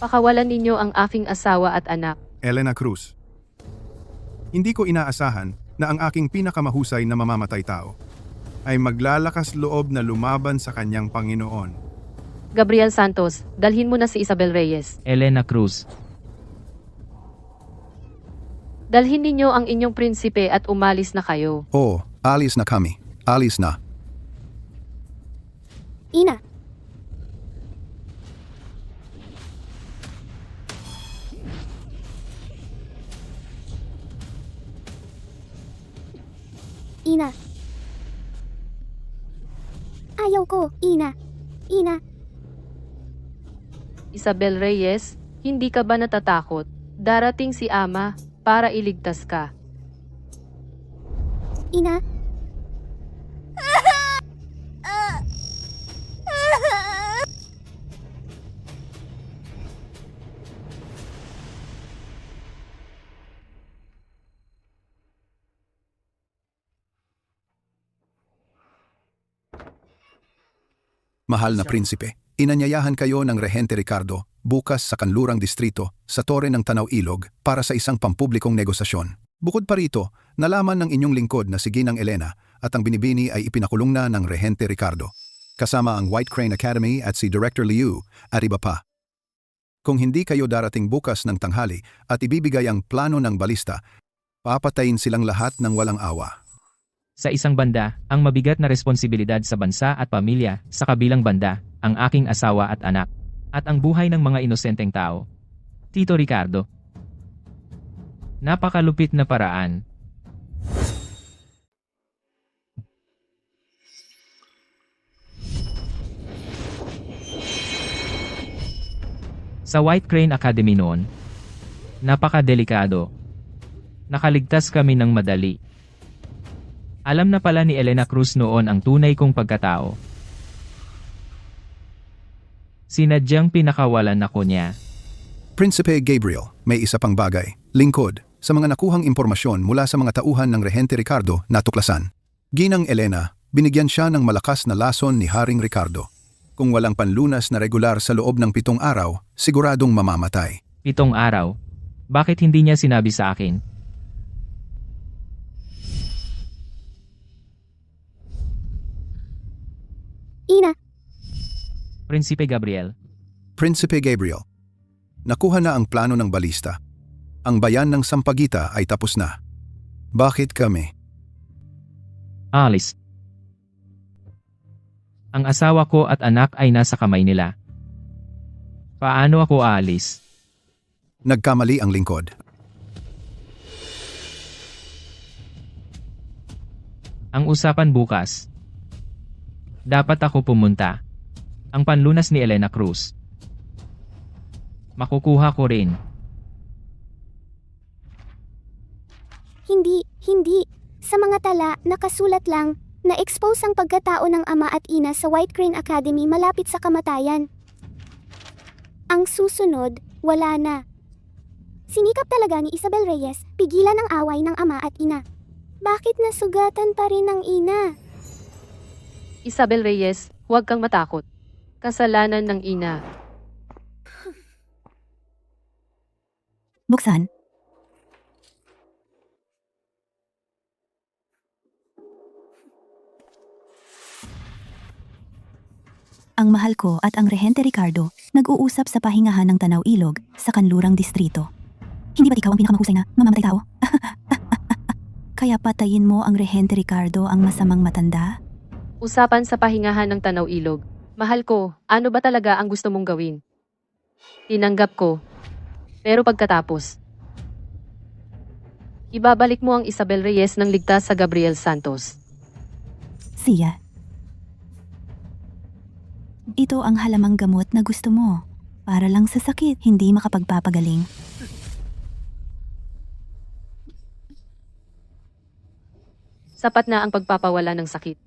Pakawalan ninyo ang aking asawa at anak. Elena Cruz. Hindi ko inaasahan na ang aking pinakamahusay na mamamatay tao ay maglalakas loob na lumaban sa kanyang Panginoon. Gabriel Santos, dalhin mo na si Isabel Reyes. Elena Cruz, Dalhin ninyo ang inyong prinsipe at umalis na kayo. Oh, alis na kami. Alis na. Ina, Ina. Ayaw ko, Ina. Ina. Isabel Reyes, hindi ka ba natatakot? Darating si Ama para iligtas ka. Ina. Mahal na prinsipe, inanyayahan kayo ng rehente Ricardo bukas sa kanlurang distrito sa Torre ng Tanaw Ilog para sa isang pampublikong negosasyon. Bukod pa rito, nalaman ng inyong lingkod na si Ginang Elena at ang binibini ay ipinakulong na ng rehente Ricardo, kasama ang White Crane Academy at si Director Liu at iba pa. Kung hindi kayo darating bukas ng tanghali at ibibigay ang plano ng balista, papatayin silang lahat ng walang awa. sa isang banda, ang mabigat na responsibilidad sa bansa at pamilya, sa kabilang banda, ang aking asawa at anak, at ang buhay ng mga inosenteng tao. Tito Ricardo. Napakalupit na paraan. Sa White Crane Academy noon, napakadelikado. Nakaligtas kami ng madali. Alam na pala ni Elena Cruz noon ang tunay kong pagkatao. Sinadyang pinakawalan ako niya. Prinsipe Gabriel, may isa pang bagay. Lingkod, sa mga nakuhang impormasyon mula sa mga tauhan ng rehente Ricardo, natuklasan. Ginang Elena, binigyan siya ng malakas na lason ni Haring Ricardo. Kung walang panlunas na regular sa loob ng 7 araw, siguradong mamamatay. 7 araw. Bakit hindi niya sinabi sa akin? Ina, Prinsipe Gabriel, Prinsipe Gabriel, nakuha na ang plano ng balista. Ang bayan ng Sampaguita ay tapos na. Bakit kami? Alice. Ang asawa ko at anak ay nasa kamay nila. Paano ako aalis? Nagkamali ang lingkod. Ang usapan bukas. Dapat ako pumunta. Ang panlunas ni Elena Cruz. Makukuha ko rin. Hindi. Sa mga tala, nakasulat lang, na-expose ang pagkatao ng ama at ina sa White Crane Academy malapit sa kamatayan. Ang susunod, wala na. Sinikap talaga ni Isabel Reyes, pigilan ang away ng ama at ina. Bakit nasugatan pa rin ang ina? Isabel Reyes, huwag kang matakot. Kasalanan ng ina. Buksan. Ang mahal ko at ang Rehente Ricardo nag-uusap sa pahingahan ng Tanaw Ilog sa Kanlurang Distrito. Hindi ba't ikaw ang pinakamahusay na mamamatay tao? Kaya patayin mo ang Rehente Ricardo, ang masamang matanda? Usapan sa pahingahan ng Tanaw Ilog. Mahal ko, ano ba talaga ang gusto mong gawin? Tinanggap ko. Pero pagkatapos, ibabalik mo ang Isabel Reyes ng ligtas sa Gabriel Santos. Siya. Ito ang halamang gamot na gusto mo. Para lang sa sakit, hindi makapagpapagaling. Sapat na ang pagpapawala ng sakit.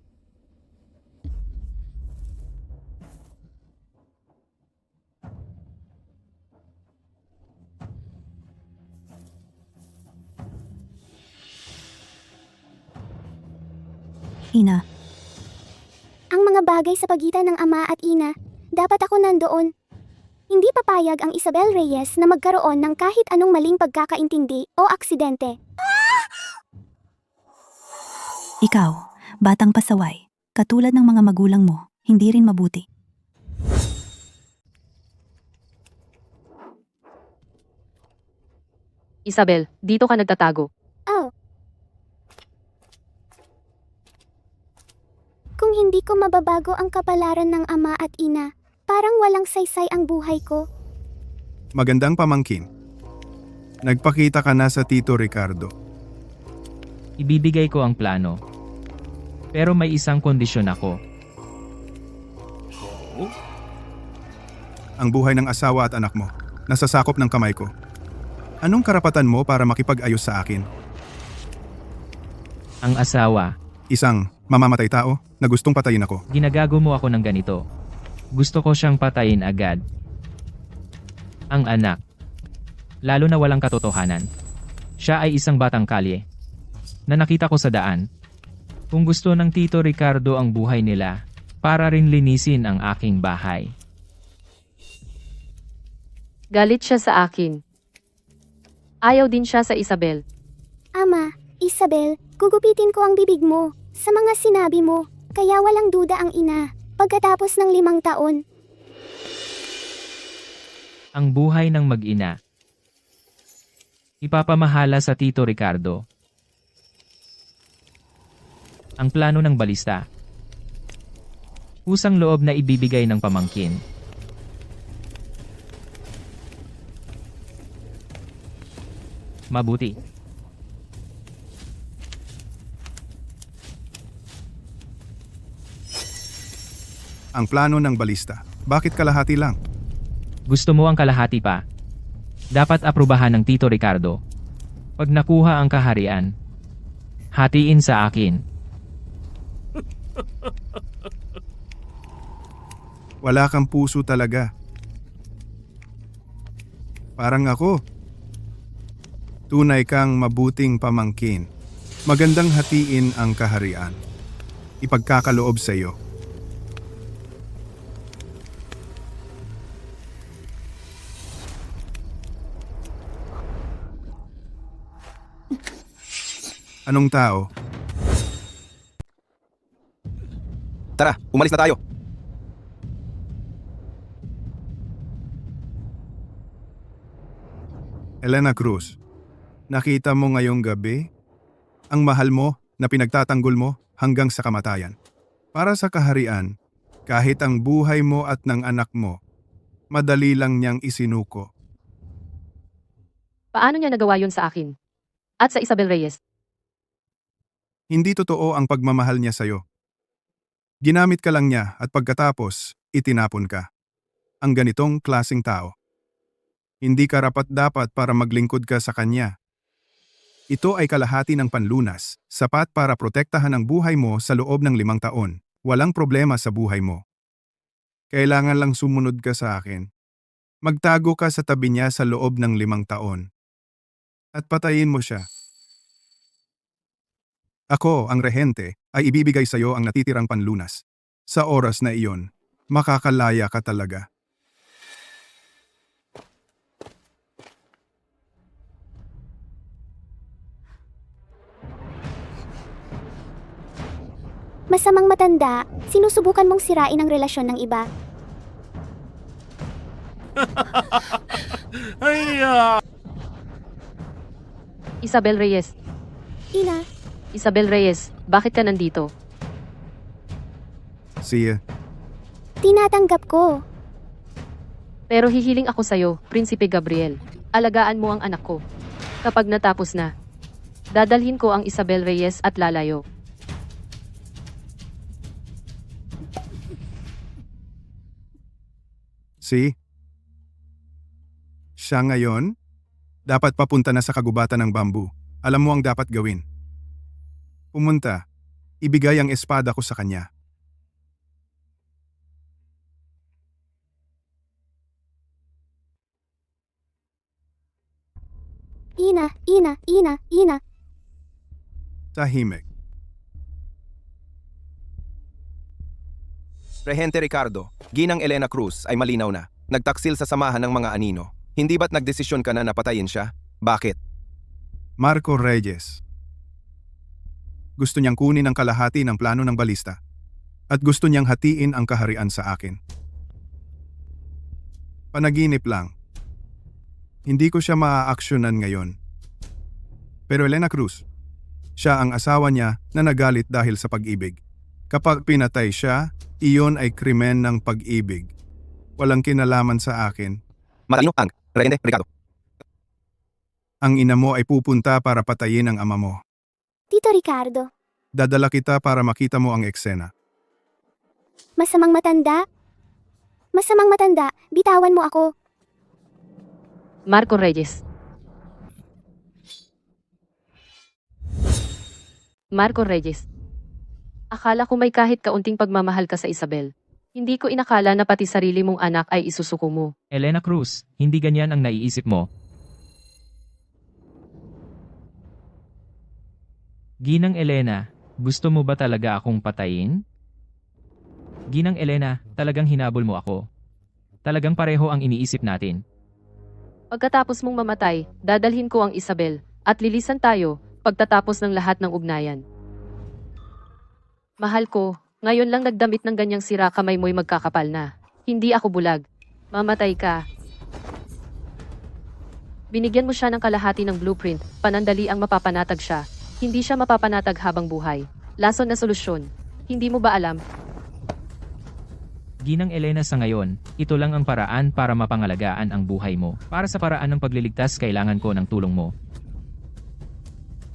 Ina, Ang mga bagay sa pagitan ng ama at ina, dapat ako nandoon. Hindi papayag ang Isabel Reyes na magkaroon ng kahit anong maling pagkakaintindi o aksidente. ikaw, batang pasaway, katulad ng mga magulang mo, hindi rin mabuti. Isabel, dito ka nagtatago. Oh. Kung hindi ko mababago ang kapalaran ng ama at ina, parang walang saysay ang buhay ko. Magandang pamangkin. Nagpakita ka na sa Tito Ricardo. Ibibigay ko ang plano. Pero may isang kondisyon ako. Ang buhay ng asawa at anak mo, nasasakop ng kamay ko. Anong karapatan mo para makipag-ayos sa akin? Ang asawa, Isang mamamatay tao na gustong patayin ako. ginagago mo ako ng ganito. Gusto ko siyang patayin agad. Ang anak, lalo na walang katotohanan. Siya ay isang batang kalye na nakita ko sa daan. Kung gusto ng Tito Ricardo ang buhay nila, para rin linisin ang aking bahay. Galit siya sa akin. Ayaw din siya sa Isabel. Ama, Isabel, gugupitin ko ang bibig mo sa mga sinabi mo, kaya walang duda ang ina. Pagkatapos ng 5 taon, Ang buhay ng mag-ina. Ipapamahala sa Tito Ricardo. Ang plano ng balista. Usang loob na ibibigay ng pamangkin. Mabuti. Ang plano ng balista. Bakit kalahati lang? Gusto mo ang kalahati pa? Dapat aprubahan ng Tito Ricardo. Pag nakuha ang kaharian, hatiin sa akin. Wala kang puso talaga. Parang ako. Tunay kang mabuting pamangkin. Magandang hatiin ang kaharian. Ipagkakaloob sa iyo. Anong tao? Tara, umalis na tayo. Elena Cruz, nakita mo ngayong gabi? Ang mahal mo na pinagtatanggol mo hanggang sa kamatayan. Para sa kaharian, kahit ang buhay mo at ng anak mo, madali lang niyang isinuko. Paano niya nagawa yun sa akin? At sa Isabel Reyes? Hindi totoo ang pagmamahal niya sa'yo. Ginamit ka lang niya at pagkatapos, itinapon ka. Ang ganitong klasing tao. Hindi karapat-dapat para maglingkod ka sa kanya. Ito ay kalahati ng panlunas, sapat para protektahan ang buhay mo sa loob ng 5 taon. Walang problema sa buhay mo. Kailangan lang sumunod ka sa akin. Magtago ka sa tabi niya sa loob ng 5 taon. At patayin mo siya. Ako, ang rehente, ay ibibigay sa iyo ang natitirang panlunas. Sa oras na iyon, makakalaya ka talaga. Masamang matanda, sinusubukan mong sirain ang relasyon ng iba. Isabel Reyes. Ina, Isabel Reyes, bakit ka nandito? Siya, tinatanggap ko. Pero hihiling ako sa'yo, Prinsipe Gabriel. Alagaan mo ang anak ko. Kapag natapos na, dadalhin ko ang Isabel Reyes at lalayo. siya ngayon, dapat papunta na sa kagubatan ng bambu. Alam mo ang dapat gawin. Pumunta, ibigay ang espada ko sa kanya. Ina. Tahimik. Rehente Ricardo, ginang Elena Cruz ay malinaw na. Nagtaksil sa samahan ng mga anino. Hindi ba't nagdesisyon ka na napatayin siya? Bakit? Marco Reyes. Gusto niyang kunin ang kalahati ng plano ng balista. At gusto niyang hatiin ang kaharian sa akin. Panaginip lang. Hindi ko siya maaaksyonan ngayon. Pero Elena Cruz, siya ang asawa niya na nagalit dahil sa pag-ibig. Kapag pinatay siya, iyon ay krimen ng pag-ibig. Walang kinalaman sa akin. Matalino ang Rehente Ricardo. Ang ina mo ay pupunta para patayin ang ama mo. Tito Ricardo, Dadala kita para makita mo ang eksena. masamang matanda. Masamang matanda, bitawan mo ako. Marco Reyes. Marco Reyes. Akala ko may kahit kaunting pagmamahal ka sa Isabel. Hindi ko inakala na pati sarili mong anak ay isusuko mo. Elena Cruz, hindi ganyan ang naiisip mo. Ginang Elena, gusto mo ba talaga akong patayin? Ginang Elena, talagang hinabol mo ako. Talagang pareho ang iniisip natin. Pagkatapos mong mamatay, dadalhin ko ang Isabel, at lilisan tayo, pagtatapos ng lahat ng ugnayan. Mahal ko, ngayon lang nagdamit ng ganyang sira kamay mo'y magkakapal na. Hindi ako bulag. Mamatay ka. Binigyan mo siya ng kalahati ng blueprint, panandali ang mapapanatag siya. Hindi siya mapapanatag habang buhay. Lason na solusyon. Hindi mo ba alam? Ginang Elena, sa ngayon, ito lang ang paraan para mapangalagaan ang buhay mo. Para sa paraan ng pagliligtas, kailangan ko ng tulong mo.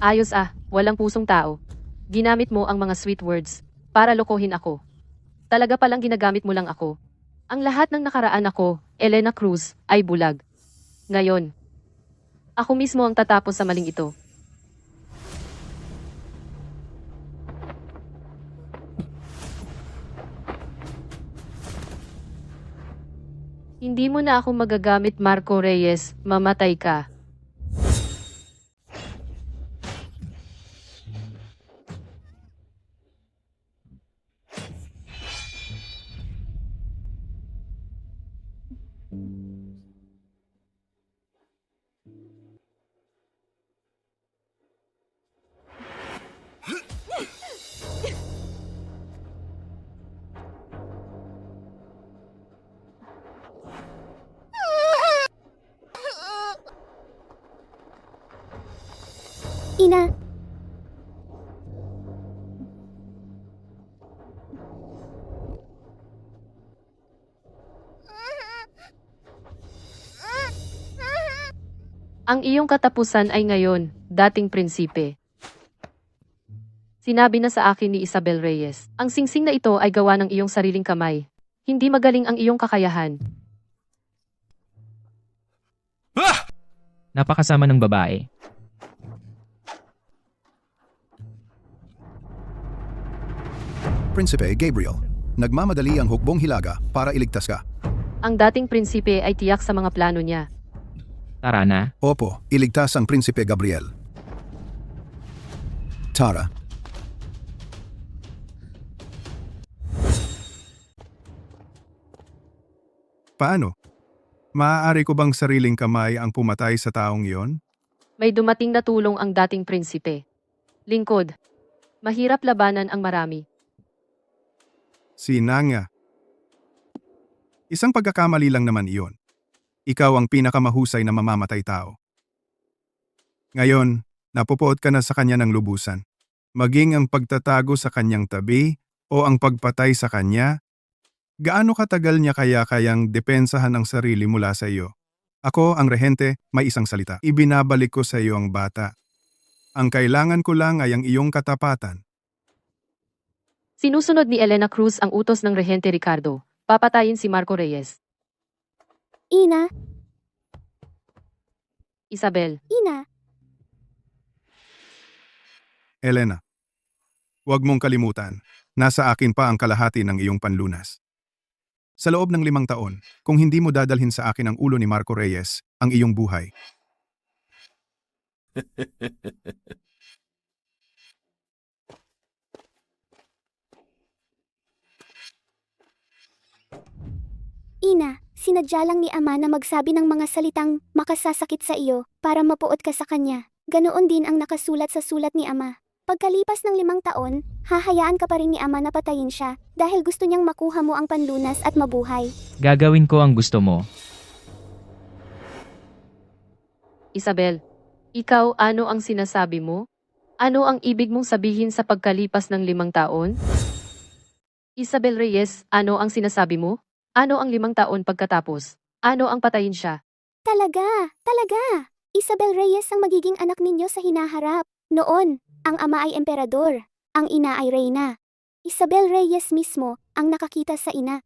Ayos walang pusong tao. Ginamit mo ang mga sweet words para lokohin ako. Talaga palang ginagamit mo lang ako. Ang lahat ng nakaraan ako, Elena Cruz, ay bulag. Ngayon, ako mismo ang tatapos sa maling ito. Hindi mo na ako magagamit, Marco Reyes, mamatay ka. Ina, Ang iyong katapusan ay ngayon, dating prinsipe. Sinabi na sa akin ni Isabel Reyes, ang singsing na ito ay gawa ng iyong sariling kamay. Hindi magaling ang iyong kakayahan. Napakasama ng babae. Prinsipe Gabriel, nagmamadali ang hukbong hilaga para iligtas ka. Ang dating prinsipe ay tiyak sa mga plano niya. Tara na. Opo, iligtas ang Prinsipe Gabriel. Tara, Paano? Maaari ko bang sariling kamay ang pumatay sa taong iyon? May dumating na tulong ang dating prinsipe. Lingkod. Mahirap labanan ang marami. Si Nanga. Isang pagkakamali lang naman iyon. Ikaw ang pinakamahusay na mamamatay tao. Ngayon, napupuot ka na sa kanya ng lubusan. Maging ang pagtatago sa kanyang tabi o ang pagpatay sa kanya, gaano katagal niya kayang depensahan ang sarili mula sa iyo? Ako, ang rehente, may isang salita. Ibinabalik ko sa iyo ang bata. Ang kailangan ko lang ay ang iyong katapatan. Sinusunod ni Elena Cruz ang utos ng Rehente Ricardo. Papatayin si Marco Reyes. Ina, Isabel. Ina. Elena, huwag mong kalimutan, nasa akin pa ang kalahati ng iyong panlunas. Sa loob ng 5 taon, kung hindi mo dadalhin sa akin ang ulo ni Marco Reyes, ang iyong buhay. Ina, sinadya lang ni Ama na magsabi ng mga salitang makasasakit sa iyo para mapuot ka sa kanya. Ganoon din ang nakasulat sa sulat ni Ama. Pagkalipas ng 5 taon, hahayaan ka pa rin ni Ama na patayin siya dahil gusto niyang makuha mo ang panlunas at mabuhay. Gagawin ko ang gusto mo. Isabel. Ikaw, ano ang sinasabi mo? Ano ang ibig mong sabihin sa pagkalipas ng 5 taon? Isabel Reyes, ano ang sinasabi mo? Ano ang 5 taon pagkatapos? Ano ang patayin siya? Talaga. Isabel Reyes ang magiging anak ninyo sa hinaharap. Noon, ang ama ay emperador, ang ina ay reyna. Isabel Reyes mismo ang nakakita sa ina.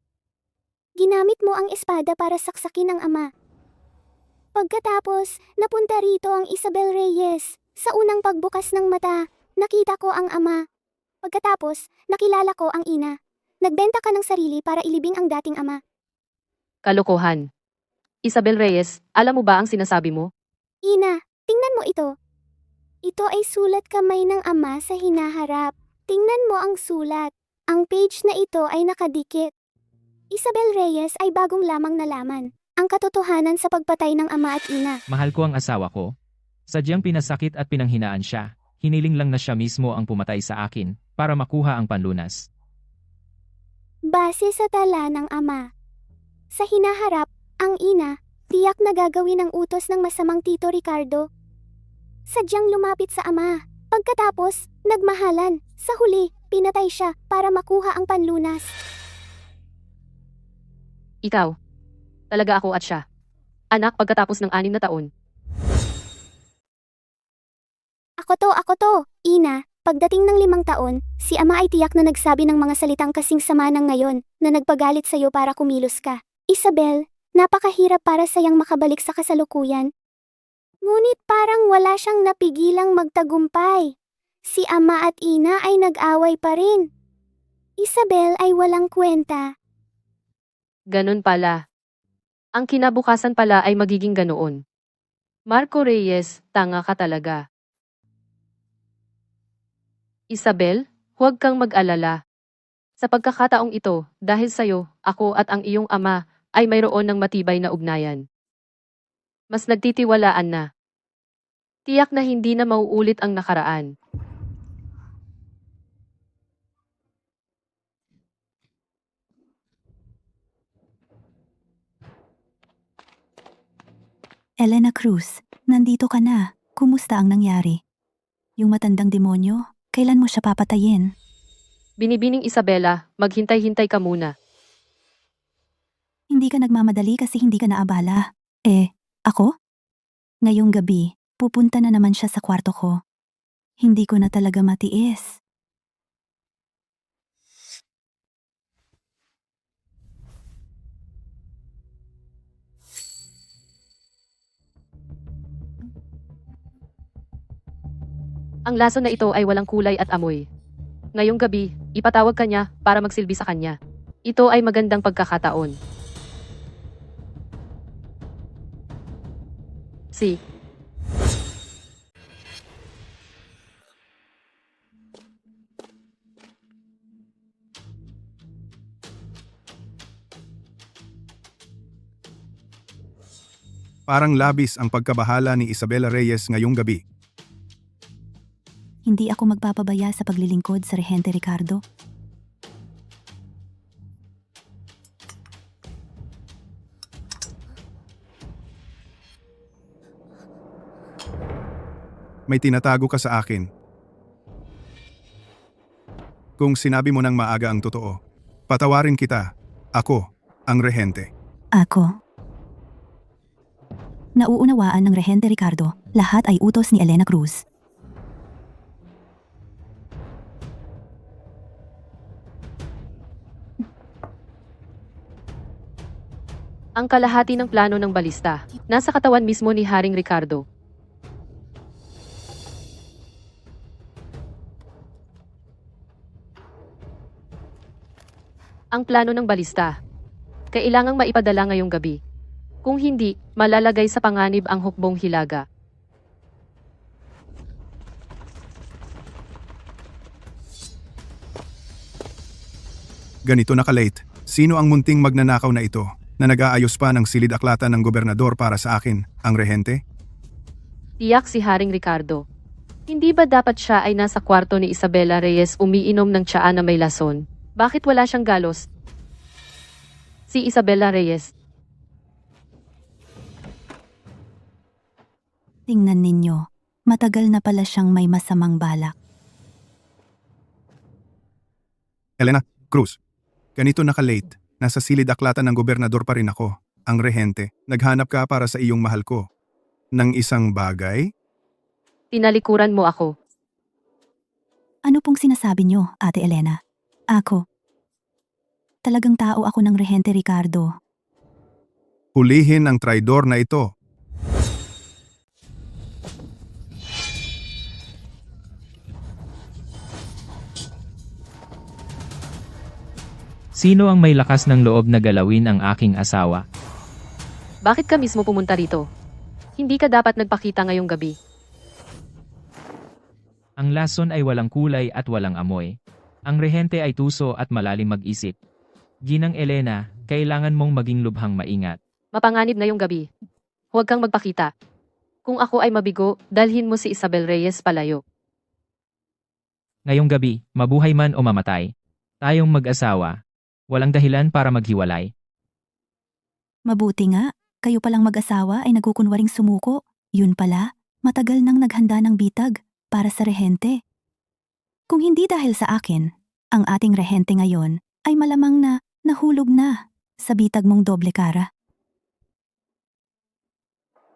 Ginamit mo ang espada para saksakin ang ama. Pagkatapos, napunta rito ang Isabel Reyes. Sa unang pagbukas ng mata, nakita ko ang ama. Pagkatapos, nakilala ko ang ina. Nagbenta ka ng sarili para ilibing ang dating ama. Kalokohan. Isabel Reyes, alam mo ba ang sinasabi mo? Ina, tingnan mo ito. Ito ay sulat kamay ng ama sa hinaharap. Tingnan mo ang sulat. Ang page na ito ay nakadikit. Isabel Reyes ay bagong lamang nalaman ang katotohanan sa pagpatay ng ama at ina. Mahal ko ang asawa ko. Sadyang pinasakit at pinanghinaan siya. Hiniling lang na siya mismo ang pumatay sa akin para makuha ang panlunas. Base sa tala ng ama. Sa hinaharap, ang ina, tiyak na gagawin ang utos ng masamang Tito Ricardo. Sadyang lumapit sa ama. Pagkatapos, nagmahalan. Sa huli, pinatay siya para makuha ang panlunas. Ikaw. Talaga ako at siya. Anak pagkatapos ng 6 na taon. Ako to, ina. Pagdating ng 5 taon, si ama ay tiyak na nagsabi ng mga salitang kasing sama ng ngayon na nagpagalit sa'yo para kumilos ka. Isabel, napakahirap para sayang makabalik sa kasalukuyan. Ngunit parang wala siyang napigilang magtagumpay. Si ama at ina ay nag-away pa rin. Isabel ay walang kwenta. Ganun pala. Ang kinabukasan pala ay magiging ganoon. Marco Reyes, tanga ka talaga. Isabel, huwag kang mag-alala. Sa pagkakataong ito, dahil sa'yo, ako at ang iyong ama ay mayroon ng matibay na ugnayan. Mas nagtitiwalaan na. Tiyak na hindi na mauulit ang nakaraan. Elena Cruz, nandito ka na. Kumusta ang nangyari? Yung matandang demonyo, kailan mo siya papatayin? Binibining Isabela, maghintay-hintay ka muna. Hindi ka nagmamadali kasi hindi ka naabala. Ako? Ngayong gabi, pupunta na naman siya sa kwarto ko. Hindi ko na talaga matiis. Ang lason na ito ay walang kulay at amoy. Ngayong gabi, ipatawag ka niya para magsilbi sa kanya. Ito ay magandang pagkakataon. Si. Parang labis ang pagkabahala ni Isabela Reyes ngayong gabi. Hindi ako magpapabaya sa paglilingkod sa Rehente Ricardo. May tinatago ka sa akin. Kung sinabi mo ng maaga ang totoo, patawarin kita. Ako, ang Rehente. Ako. Nauunawaan ng Rehente Ricardo, lahat ay utos ni Elena Cruz. Ang kalahati ng plano ng balista, nasa katawan mismo ni Haring Ricardo. Ang plano ng balista, kailangang maipadala ngayong gabi. Kung hindi, malalagay sa panganib ang hukbong hilaga. Ganito na ka-late. Sino ang munting magnanakaw na ito na nag-aayos pa ng silid-aklatan ng gobernador para sa akin, ang Rehente? Tiyak si Haring Ricardo. Hindi ba dapat siya ay nasa kwarto ni Isabela Reyes umiinom ng tsaa na may lason? Bakit wala siyang galos? Si Isabela Reyes. Tingnan ninyo, matagal na pala siyang may masamang balak. Elena Cruz, ganito na ka-late. Nasa silid-aklatan ng gobernador pa rin ako, ang Rehente. Naghanap ka para sa iyong mahal ko. Ng isang bagay? Tinalikuran mo ako. Ano pong sinasabi niyo, Ate Elena? Ako. Talagang tao ako ng Rehente Ricardo. Hulihin ang traidor na ito. Sino ang may lakas ng loob na galawin ang aking asawa? Bakit ka mismo pumunta rito? Hindi ka dapat nagpakita ngayong gabi. Ang lason ay walang kulay at walang amoy. Ang Rehente ay tuso at malalim mag-isip. Ginang Elena, kailangan mong maging lubhang maingat. Mapanganib ngayong gabi. Huwag kang magpakita. Kung ako ay mabigo, dalhin mo si Isabel Reyes palayo. Ngayong gabi, mabuhay man o mamatay. Tayong mag-asawa. Walang dahilan para maghiwalay. Mabuti nga, kayo palang mag-asawa ay nagkukunwaring sumuko. Yun pala, matagal nang naghanda ng bitag para sa Rehente. Kung hindi dahil sa akin, ang ating Rehente ngayon ay malamang na nahulog na sa bitag mong doble kara.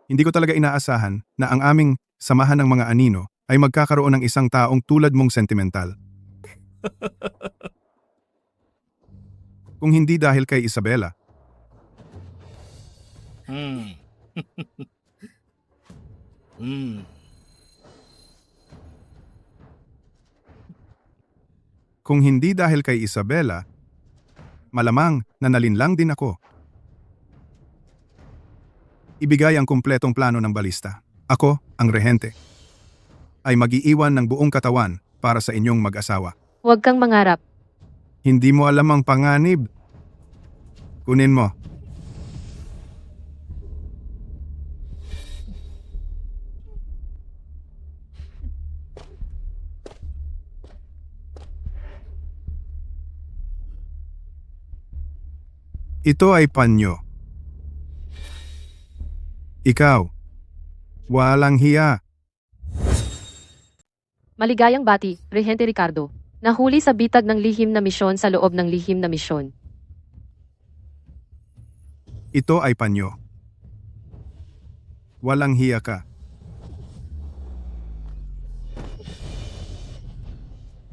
Hindi ko talaga inaasahan na ang aming samahan ng mga anino ay magkakaroon ng isang taong tulad mong sentimental. Kung hindi dahil kay Isabela. Kung hindi dahil kay Isabela, malamang na nalinlang din ako. Ibigay ang kumpletong plano ng balista. Ako, ang Rehente, ay mag-iiwan ng buong katawan para sa inyong mag-asawa. Huwag kang mangarap. Hindi mo alam ang panganib. Kunin mo. Ito ay panyo. Ikaw, walang hiya. Maligayang bati, Rehente Ricardo. Nahuli sa bitag ng lihim na misyon sa loob ng lihim na misyon. Ito ay panyo. Walang hiya ka.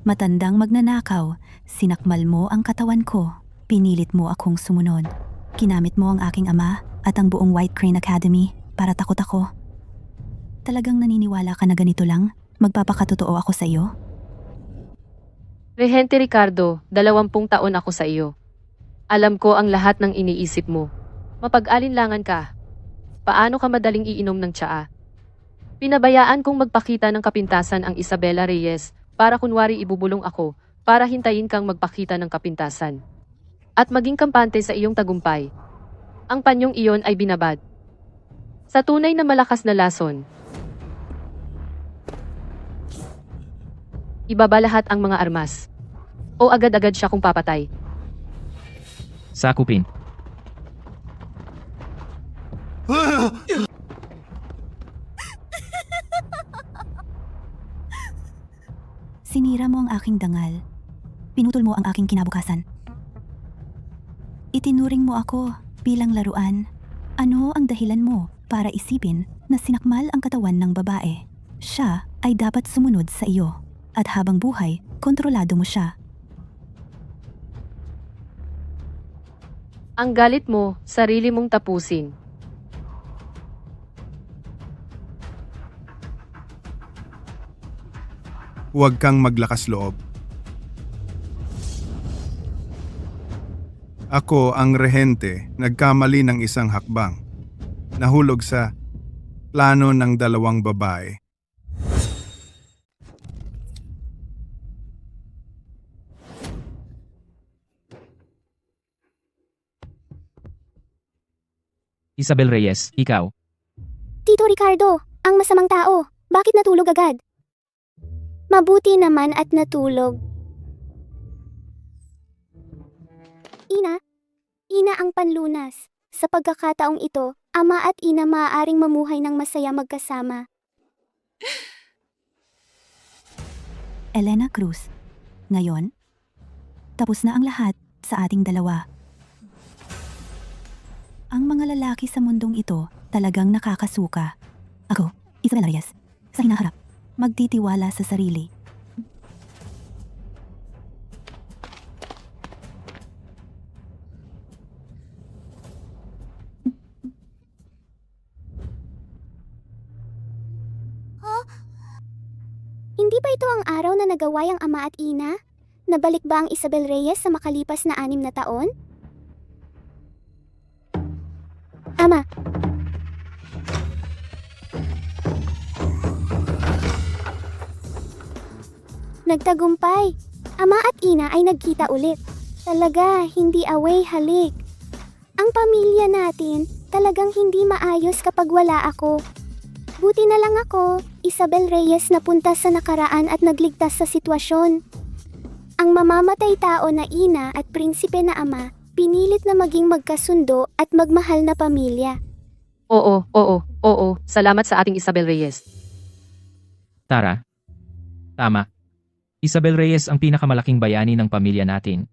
Matandang magnanakaw, sinakmal mo ang katawan ko. Pinilit mo akong sumunod. Ginamit mo ang aking ama at ang buong White Crane Academy para takot ako. Talagang naniniwala ka na ganito lang? Magpapakatotoo ako sa iyo? Rehente Ricardo, 20 taon ako sa iyo. Alam ko ang lahat ng iniisip mo. Mapag-alinlangan ka. Paano ka madaling iinom ng tsaa? Pinabayaan kong magpakita ng kapintasan ang Isabela Reyes para kunwari ibubulong ako para hintayin kang magpakita ng kapintasan. At maging kampante sa iyong tagumpay. Ang panyong iyon ay binabad. Sa tunay na malakas na lason, ibaba lahat ang mga armas. O agad-agad siya kung papatay. Sakupin. Sinira mo ang aking dangal. Pinutol mo ang aking kinabukasan. Itinuring mo ako bilang laruan. Ano ang dahilan mo para isipin na sinakmal ang katawan ng babae? Siya ay dapat sumunod sa iyo. At habang buhay, kontrolado mo siya. Ang galit mo, sarili mong tapusin. Huwag kang maglakas loob. Ako ang rehente, nagkamali ng isang hakbang. Nahulog sa plano ng 2 babae. Isabel Reyes, ikaw. Tito Ricardo, ang masamang tao. Bakit natulog agad? Mabuti naman at natulog. Ina ang panlunas. Sa pagkakataong ito, ama at ina maaaring mamuhay ng masaya magkasama. Elena Cruz. Ngayon, tapos na ang lahat sa ating dalawa. Ang mga lalaki sa mundong ito talagang nakakasuka. Ako, Isabel Reyes, sa hinaharap, magtitiwala sa sarili. Hindi ba ito ang araw na nagaway ang ama at ina? Nabalik ba ang Isabel Reyes sa makalipas na 6 na taon? Ama. Nagtagumpay. Ama at ina ay nagkita ulit. Talaga, hindi away halik. Ang pamilya natin talagang hindi maayos kapag wala ako. Buti na lang ako, Isabel Reyes, napunta sa nakaraan at nagligtas sa sitwasyon. Ang mamamatay tao na ina at prinsipe na ama, pinilit na maging magkasundo at magmahal na pamilya. Oo. Salamat sa ating Isabel Reyes. Tara. Tama. Isabel Reyes ang pinakamalaking bayani ng pamilya natin.